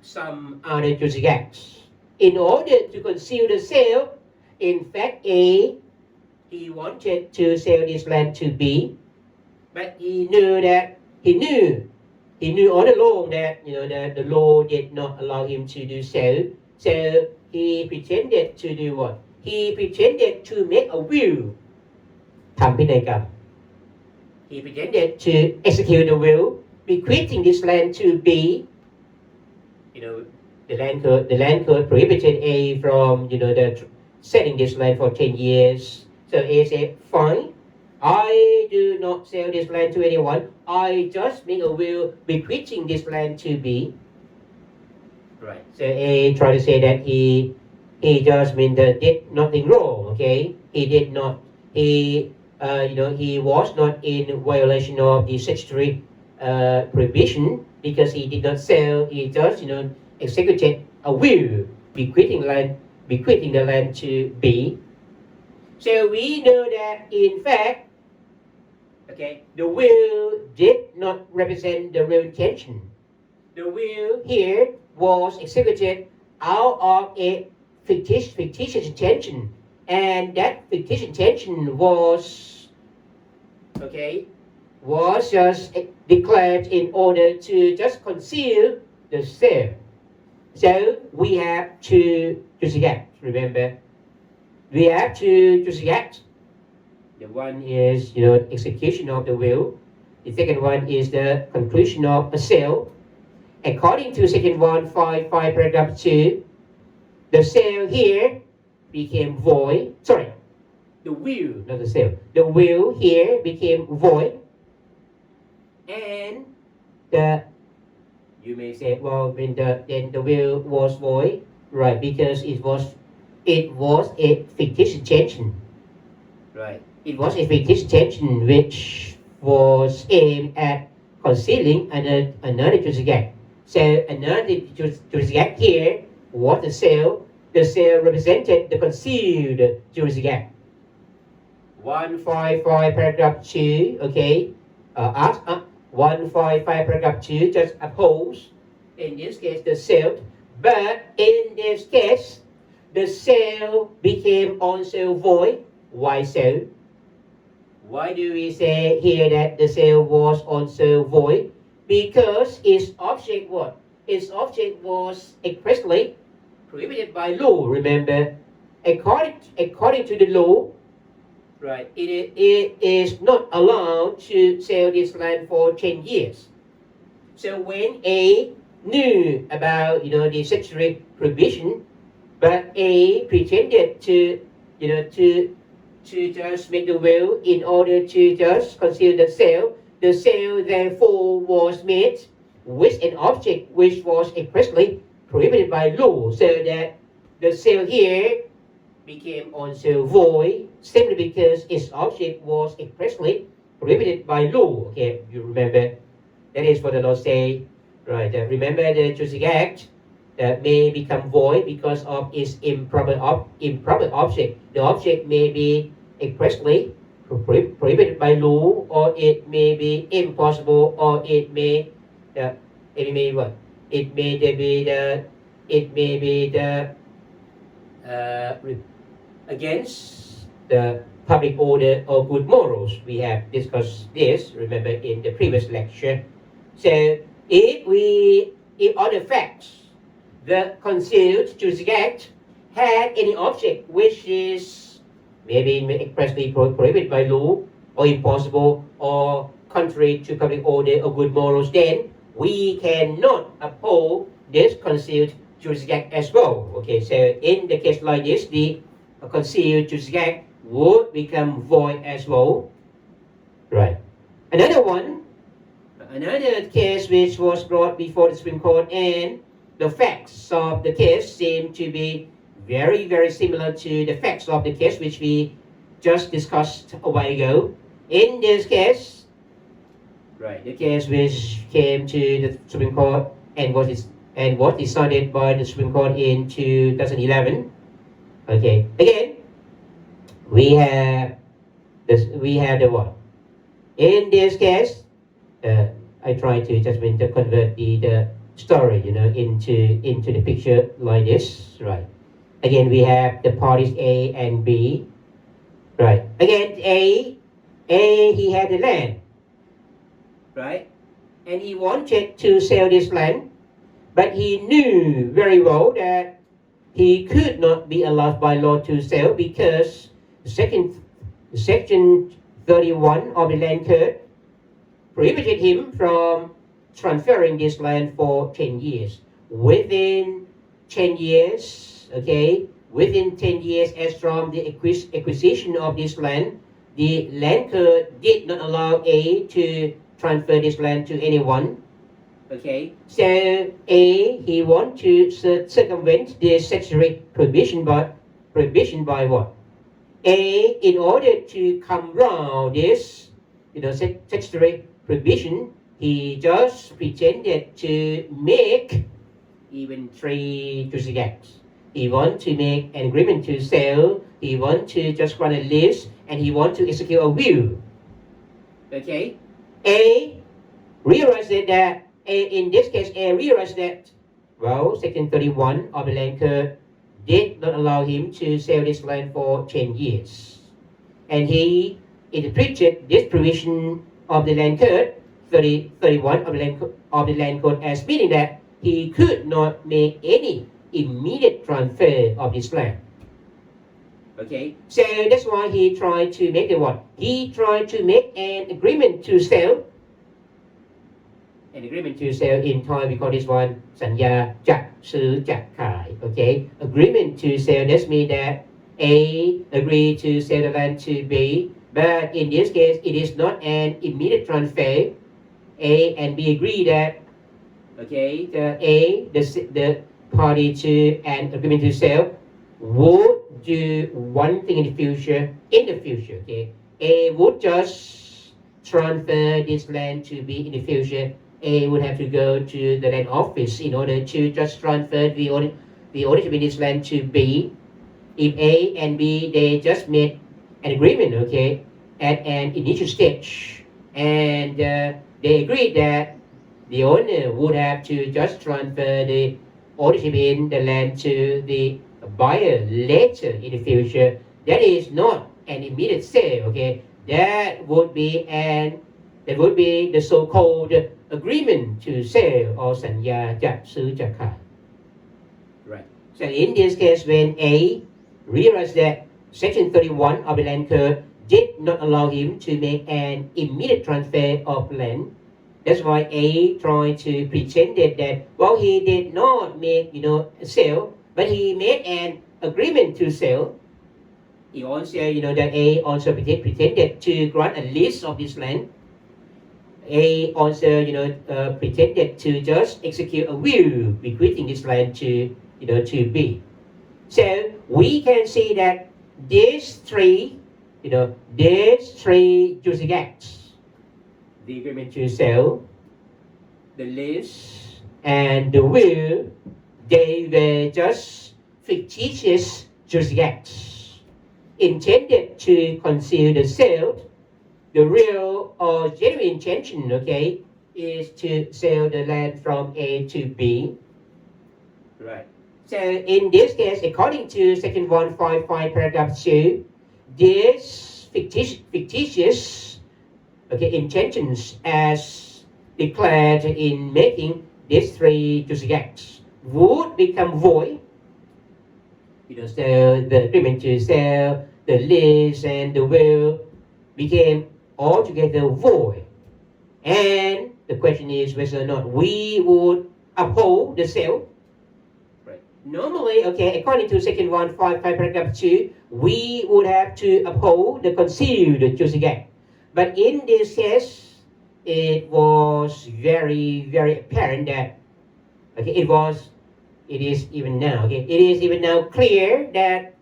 some other Juristic Acts in order to conceal the sale. In fact, A, he wanted to sell this land to B, but he knew he knew all along that that the law did not allow him to do so. So he pretended to do what? He pretended to make a will. ทำพินัยกรรม He pretended to execute the will, bequeathing this land to be. The land code prohibited A from selling this land for 10 years. So A said, fine, I do not sell this land to anyone. I just make a will bequeathing this land to B. Right. So A tried to say that he just did nothing wrong. Okay. He did not. He was not in violation of the statutory prohibition because he did not sell. He just executed a will bequeathing the land to B. So we know that in fact, the will did not represent the real intention. The will here was executed out of a fictitious intention, and that fictitious intention was just declared in order to just conceal the sale. So we have two juristic acts. Remember, we have two juristic acts. The one is execution of the will. The second one is the conclusion of a sale. According to Section 155, Paragraph 2, the sale here became void. Sorry, the will, not the sale. The will here became void, and you may say, well, then the will was void, right? Because it was a fictitious intention, right? It was a fictitious intention which was aimed at concealing another juristic act. So another juristic act here was the sale. The sale represented the concealed juristic act. 155 paragraph 2, 155 paragraph 2 just upholds, in this case, the sale. But in this case, the sale became also void. Why so? Why do we say here that the sale was also void? Because its object what? Its object was expressly prohibited by law. Remember, according to the law, right? It is not allowed to sell this land for 10 years. So when A knew about the statutory prohibition, but A pretended to just make the will in order to just conceal the sale. The sale therefore was made with an object which was expressly prohibited by law, so that the sale here became also void simply because its object was expressly prohibited by law. Okay, you remember that is what the law say, right? Remember the juristic act may become void because of its improper object. The object may be expressly prohibited by law, or it may be impossible, or it may against the public order or good morals. We have discussed this, remember, in the previous lecture. So if other facts, the concealed juristic act had any object which is maybe expressly prohibited by law, or impossible, or contrary to public order or good morals, then we cannot uphold this concealed juristic act as well. Okay, so in the case like this, the concealed juristic act would become void as well. Right. Another case which was brought before the Supreme Court, and the facts of the case seem to be very, very similar to the facts of the case which we just discussed a while ago. In this case, right, the case which came to the Supreme Court and was decided by the Supreme Court in 2011. Okay, again, we have the what? In this case, I try to just convert the story, into the picture like this, right? Again, we have the parties A and B, right? Again, A, he had the land, right? and he wanted to sell this land, but he knew very well that he could not be allowed by law to sell because Section 31 of the Land Code prohibited him from transferring this land for 10 years. Within 10 years, within 10 years as from the acquisition of this land, the Land Code did not allow A to transfer this land to anyone. So A, he want to circumvent the statutory prohibition by what? A, in order to come round this, statutory prohibition, he just pretended to make even 3 juristic acts. He want to make an agreement to sell, he want to just grant a lease, and he want to execute a will. A realized that, in this case, A realized that, Section 31 of the Land Code did not allow him to sell this land for 10 years. And he interpreted this provision of the Land Code, 31 of the Land Code, as meaning that he could not make any immediate transfer of this land. So that's why he tried to make the what? He tried to make an agreement to sell. An agreement to sell in Thai we call this one สัญญาจะซื้อจะขาย Agreement to sell that means that A agreed to sell the land to B, but in this case it is not an immediate transfer. A and B agree that the party to an agreement to sell would do one thing in the future. A would just transfer this land to B in the future. A would have to go to the land office in order to just transfer the ownership in this land to B. If A and B, they just made an agreement, at an initial stage, and they agreed that the owner would have to just transfer the ownership in the land to the buyer later in the future. That is not an immediate sale, That would be the so-called agreement to sell or สัญญาจะซื้อจะขาย Right. So in this case, when A realized that Section 31 of the Land Code did not allow him to make an immediate transfer of land, that's why A tried to pretend that he did not make a sale, but he made an agreement to sell. He also that A also pretended to grant a lease of this land. A also pretended to just execute a will bequeathing this land to B. So we can see that these three juristic acts, the agreement to sell, the lease, and the will, they were just fictitious juristic acts intended to conceal the sale. The real or genuine intention, is to sell the land from A to B. Right. So in this case, according to Section 155, paragraph 2, these fictitious, intentions as declared in making these 3 juristic acts would become void. So the agreement to sell, the lease, and the will became altogether void. And the question is whether or not we would uphold the sale. Right. Normally, according to Section 155, paragraph 2, we would have to uphold the concealed juristic act. But in this case, it was very, very apparent that it is even now clear that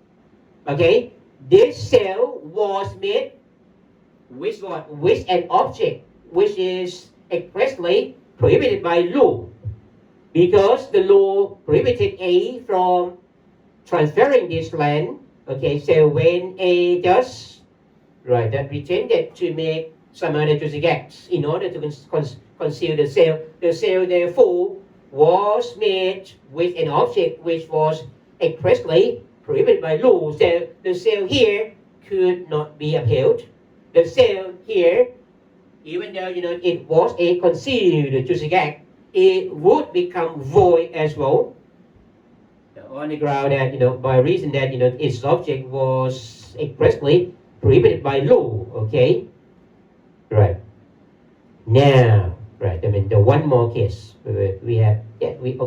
this sale was made with what? With an object which is expressly prohibited by law, because the law prohibited A from transferring this land. So when A does that pretended to make some other juristic acts in order to conceal the sale therefore was made with an object which was expressly prohibited by law. So the sale here could not be upheld. The sale here even though it was a concealed juristic act, it would become void as well. On the ground that by reason that its subject was expressly prohibited by law. Okay, right. Now, right. I mean, the one more case we have. Yeah, we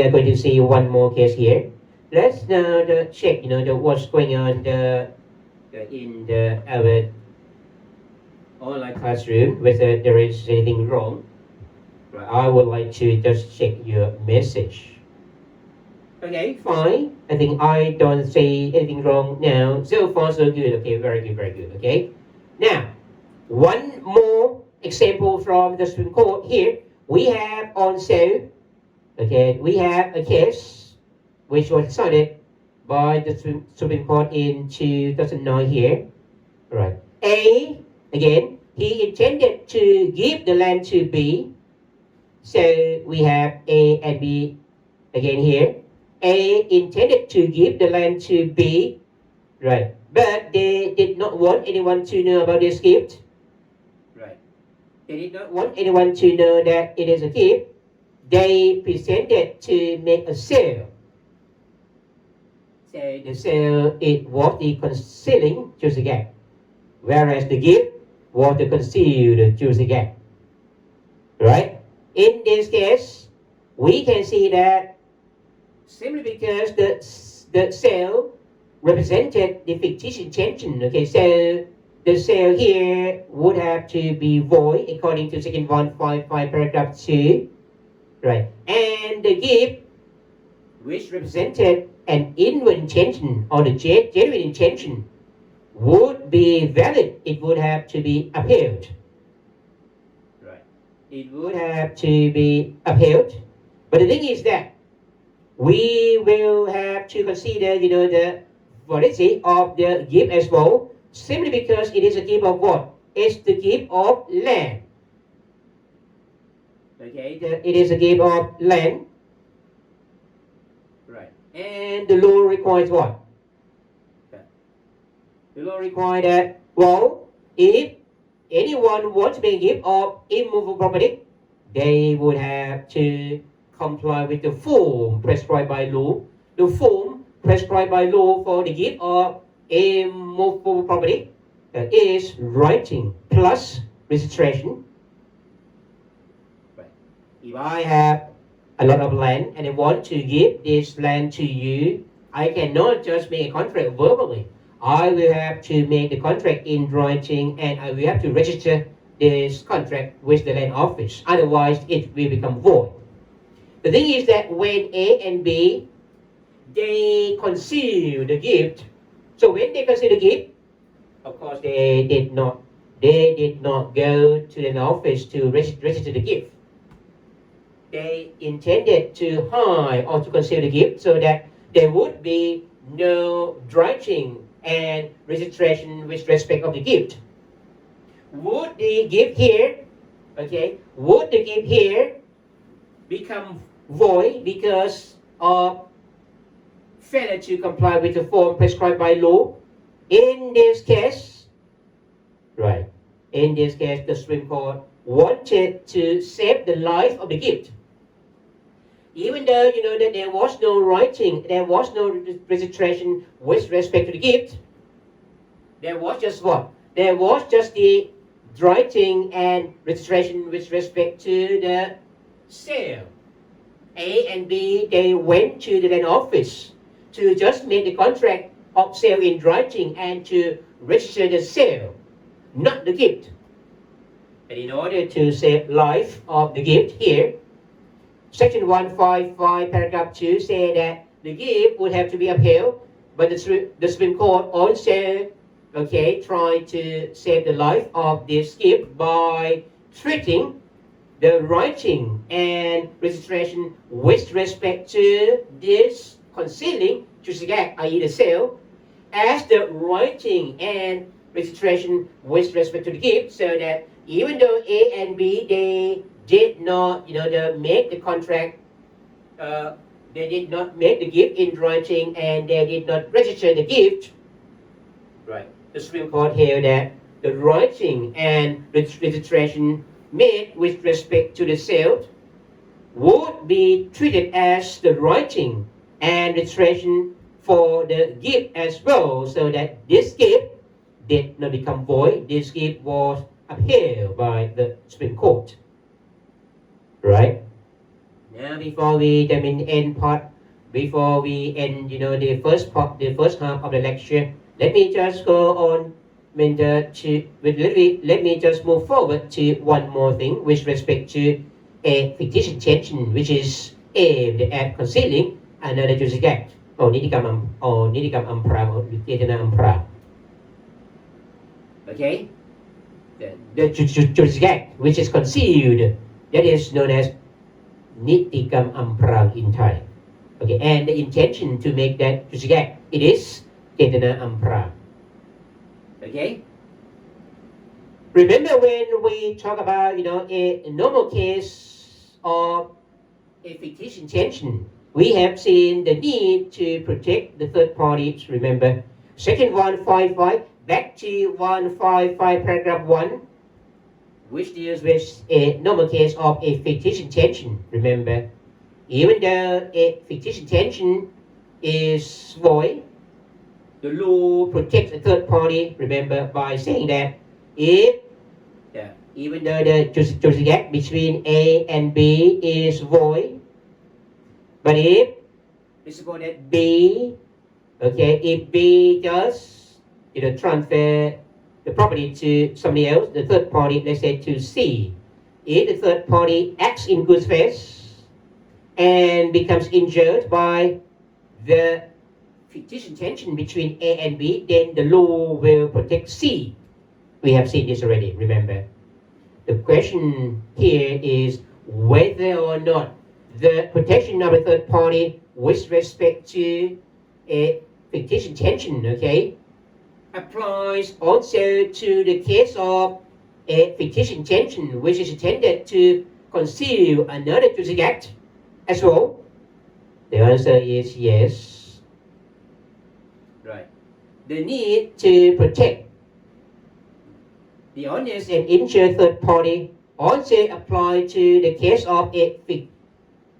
are going to see one more case here. Let's now check what's going on in our online classroom, whether there is anything wrong. Right. I would like to just check your message. Okay, fine. I think I don't say anything wrong now. So far, so good. Okay, very good, very good. Okay. Now, one more example from the Supreme Court here. We have also, we have a case which was decided by the Supreme Court in 2009 here. Right. A, again, he intended to give the land to B. So we have A and B again here. A intended to give the land to B, right? But they did not want anyone to know about this gift, right? They did not want anyone to know that it is a gift. They presented to make a sale. So the sale, it was the concealing juristic act, whereas the gift was the concealed juristic act, right? In this case, we can see that simply because the sale represented the fictitious intention. Okay, so the sale here would have to be void according to section 155 paragraph 2, right? And the gift, which represented an inward intention or the genuine intention, would be valid. It would have to be upheld, right? It would have to be upheld. But the thing is that we will have to consider, the validity of the gift as well, simply because it is a gift of what? It's the gift of land. Okay, it is a gift of land. Right. And the law requires what? The law requires that, well, if anyone wants to make a gift of immovable property, they would have to comply with the form prescribed by law. The form prescribed by law for the gift of immovable property is writing plus registration. Right. If I have a lot of land and I want to give this land to you, I cannot just make a contract verbally. I will have to make the contract in writing and I will have to register this contract with the land office. Otherwise, it will become void. The thing is that when A and B, they conceal the gift. So when they conceal the gift, of course they did not go to the office to register the gift. They intended to hide or to conceal the gift so that there would be no writing and registration with respect of the gift. Would the gift here, would the gift here become void because of failure to comply with the form prescribed by law? In this case, right, in this case, the Supreme Court wanted to save the life of the gift. Even though, that there was no writing, there was no registration with respect to the gift, there was just what? There was just the writing and registration with respect to the sale. A and B, they went to the land office to just make the contract of sale in writing and to register the sale, not the gift. And in order to save life of the gift here, Section 155, paragraph 2 say that the gift would have to be upheld, but the Supreme Court also, tried to save the life of this gift by treating the writing and registration with respect to this concealing juristic act, i.e. the sale, as the writing and registration with respect to the gift, so that even though A and B, they did not, make the contract, they did not make the gift in writing and they did not register the gift, right? The Supreme Court held that the writing and registration made with respect to the sale would be treated as the writing and registration for the gift as well, so that this gift did not become void. This gift was upheld by the Supreme Court. Right? Now, before we end part, before we end, the first part, the first half of the lecture, let me just go on. Let me just move forward to one more thing with respect to a fictitious intention, which is aimed at concealing another juristic act, or นิติกรรมอำพราง or เจตนาอำพราง Okay, the juristic act which is concealed, that is known as นิติกรรมอำพราง in Thai. Okay, and the intention to make that juristic act, it is เจตนาอำพราง. Okay. Remember when we talk about a normal case of a fictitious intention, we have seen the need to protect the third parties. Remember, Section 155, back to 155 paragraph 1, which deals with a normal case of a fictitious intention. Remember, even though a fictitious intention is void, the law protects the third party, remember, by saying that even though the juristic act between A and B is void, but if, let's suppose that B, okay, if B does, transfer the property to somebody else, the third party, let's say to C, if the third party acts in good faith and becomes injured by the fictitious intention between A and B, then the law will protect C. We have seen this already, remember. The question here is whether or not the protection of a third party with respect to a fictitious intention, okay, applies also to the case of a fictitious intention which is intended to conceal another juristic act as well. The answer is yes. Right. The need to protect the honest and injured third party also apply to the case of a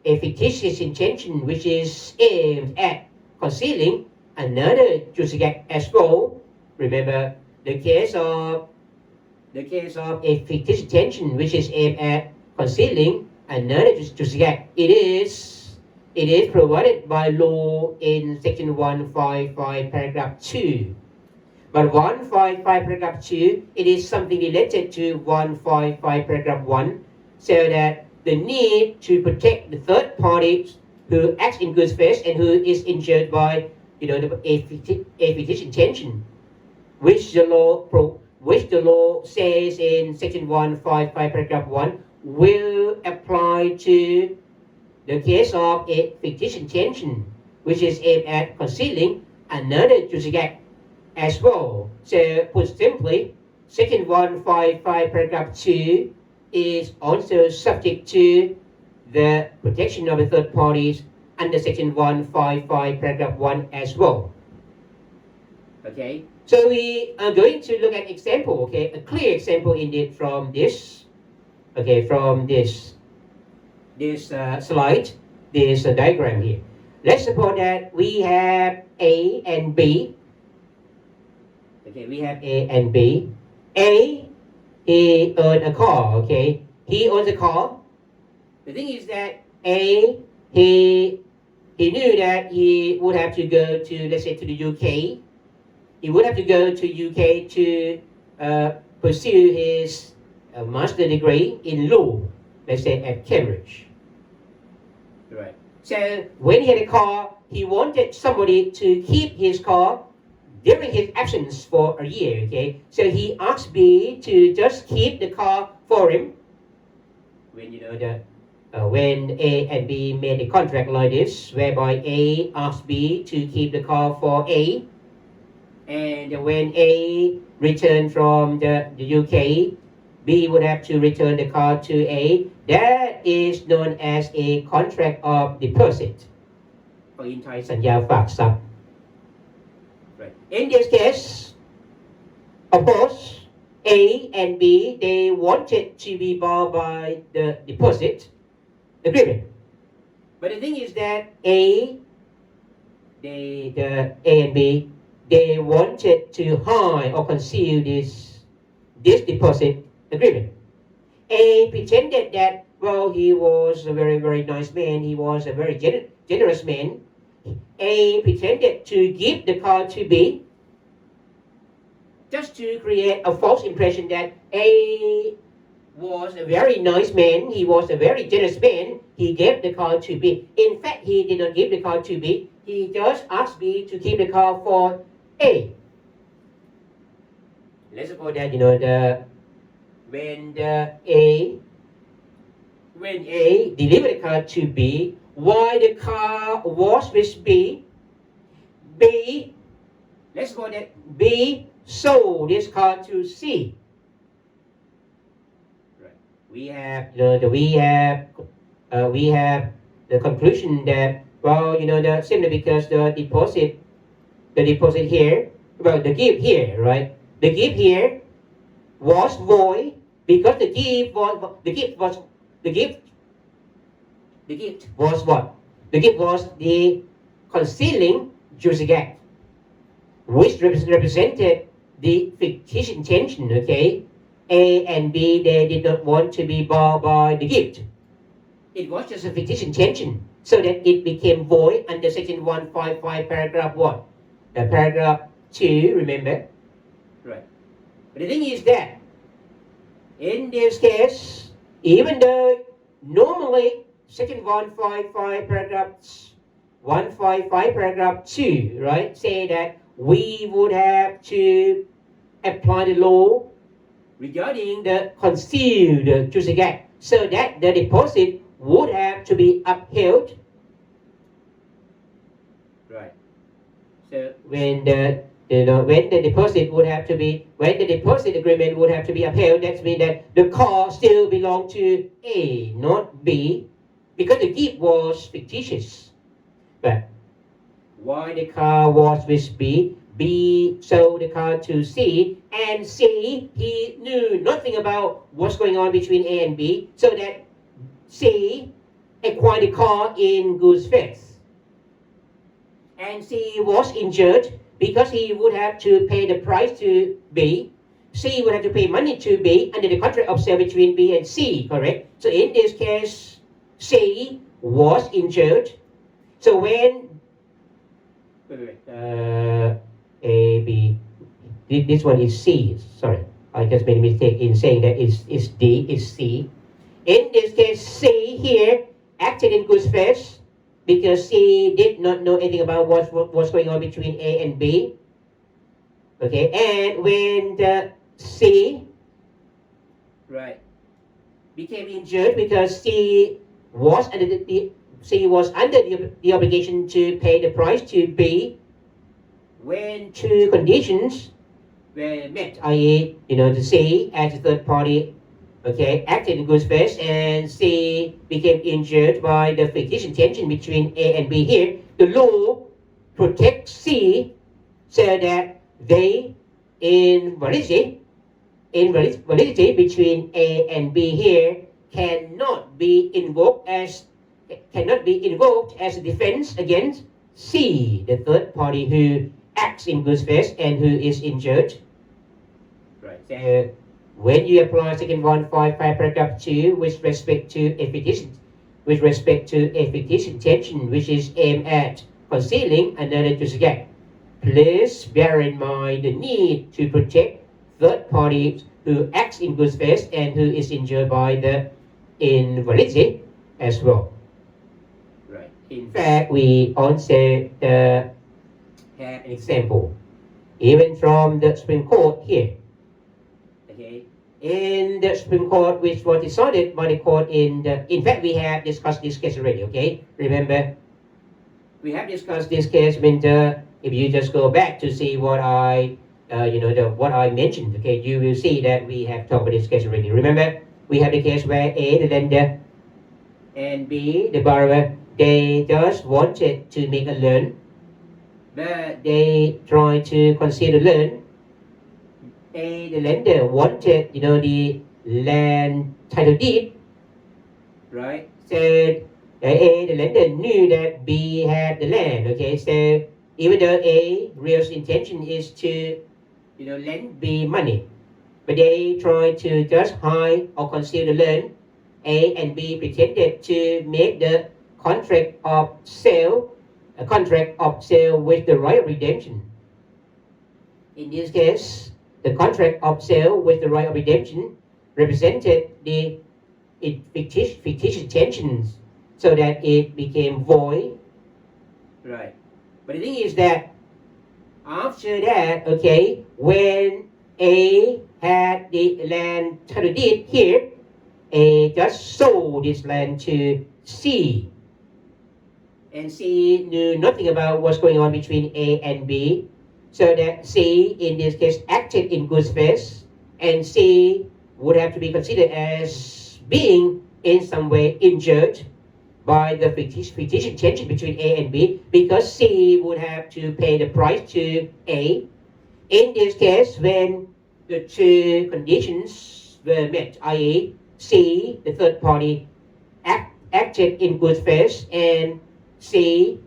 fictitious intention which is aimed at concealing another juristic act as well. Remember, the case of a fictitious intention which is aimed at concealing another juristic act, it is provided by law in Section 155 paragraph 2. But 155 paragraph 2, it is something related to 155 paragraph 1, so that the need to protect the third party who acts in good faith and who is injured by a fictitious intention, which the law says in Section 155 paragraph 1 will apply to the case of a fictitious intention which is aimed at concealing another juristic act as well. So put simply, Section 155 paragraph 2 is also subject to the protection of the third parties under Section 155 paragraph 1 as well. Okay, so we are going to look at example, okay, a clear example indeed from this, okay, from this slide, this diagram here. Let's suppose that we have A and B. Okay, we have A and B. A, he owned a car, okay? He owns a car. The thing is that A, he knew that he would have to go to, let's say, to the UK. He would have to go to UK to pursue his master degree in law, let's say at Cambridge. Right. So when he had a car, he wanted somebody to keep his car during his absence for a year, okay? So he asked B to just keep the car for him. When A and B made a contract like this, whereby A asked B to keep the car for A, and when A returned from the UK, B would have to return the car to A. That is known as a contract of deposit. In Thai, สัญญาฝากทรัพย์ In this case, of course, A and B, they wanted to be bound by the deposit agreement. But the thing is that the A and B, they wanted to hide or conceal this deposit agreement. A pretended that, well, he was a very, very nice man. He was a very generous man. A pretended to give the car to B just to create a false impression that A was a very nice man. He was a very generous man. He gave the car to B. In fact, he did not give the car to B. He just asked B to keep the car for A. Let's suppose that when A delivered the car to B, while the car was with B, let's suppose that B sold this car to C. Right. We have the conclusion that, well, simply because the deposit here, well, the gift here, right? The gift here was void because the gift was what? The gift was the concealing juristic act, which represented the fictitious intention, okay? A and B, they did not want to be bound by the gift. It was just a fictitious intention, so that it became void under section 155, paragraph 1. Paragraph 2, remember? Right. But the thing is that, in this case, even though normally section 155, paragraph 2, right, say that we would have to apply the law regarding the concealed juristic act so that the deposit would have to be upheld. Right. So when the deposit agreement would have to be upheld, that means that the car still belonged to A, not B, because the gift was fictitious. But while the car was with B, B sold the car to C, and C, he knew nothing about what's going on between A and B, so that C acquired the car in good faith. And C was injured because he would have to pay the price to B. C would have to pay money to B under the contract of sale between B and C, correct? So in this case, C was injured. So when A, B, this one is C, sorry, I just made a mistake in saying that it's D, it's C. In this case, C here acted in good faith because C did not know anything about what's going on between A and B. Okay, and when the C, right, became injured because C was under the obligation to pay the price to B when two conditions were met, i.e., the C as a third party, okay, acted in good faith, and C became injured by the fictitious intention between A and B here. The law protects C so that they invalidity between A and B here cannot be invoked as a defense against C, the third party who acts in good faith and who is injured. Right. So when you apply section 155 paragraph 2 with respect to a fictitious intention which is aimed at concealing another juristic act, please bear in mind the need to protect third parties who acts in good faith and who is injured by the invalidity as well. Right. In fact, we also have an example, even from the Supreme Court here. Okay. In the Supreme Court, which was decided by the court in fact, we have discussed this case already, okay? Remember, we have discussed this case if you just go back to see what I mentioned, okay, you will see that we have talked about this case already. Remember, we have the case where A, the lender, and B, the borrower, they just wanted to make a loan, but they tried to conceal the loan the lender wanted, the land title deed, right? So the lender knew that B had the land. Okay, so even though real's intention is to, lend B money, but they tried to just hide or conceal the loan. A and B pretended to make the contract of sale with the right of redemption. In this case, the contract of sale with the right of redemption represented the fictitious tensions so that it became void. Right. But the thing is that after that, okay, when A had the land title deed here, A just sold this land to C. And C knew nothing about what's going on between A and B. So that C, in this case, acted in good faith, and C would have to be considered as being in some way injured by the fictitious tension between A and B, because C would have to pay the price to A. In this case, when the two conditions were met, i.e., C, the third party, acted in good faith, and C,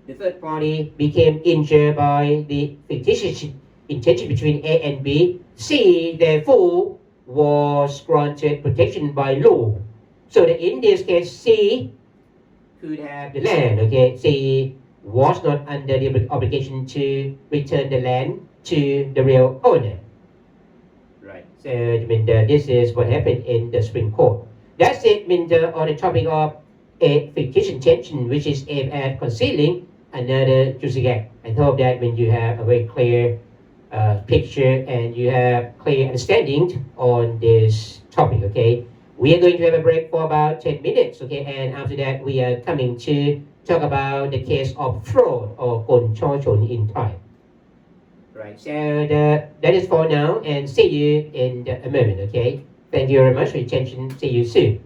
the third party, became injured by the fictitious intention between A and B. C, therefore, was granted protection by law. So that in this case, C could have the land. Okay, C was not under the obligation to return the land to the real owner. Right. So this is what happened in the Supreme Court. That's it, on the topic of a fictitious tension, which is aimed at concealing another juristic act. I hope that when you have a very clear picture and you have clear understanding on this topic. Okay, we are going to have a break for about 10 minutes. Okay, and after that we are coming to talk about the case of fraud or กลช่อฉน in Thai. Right, so that is for now, and see you in a moment. Okay, thank you very much for your attention. See you soon.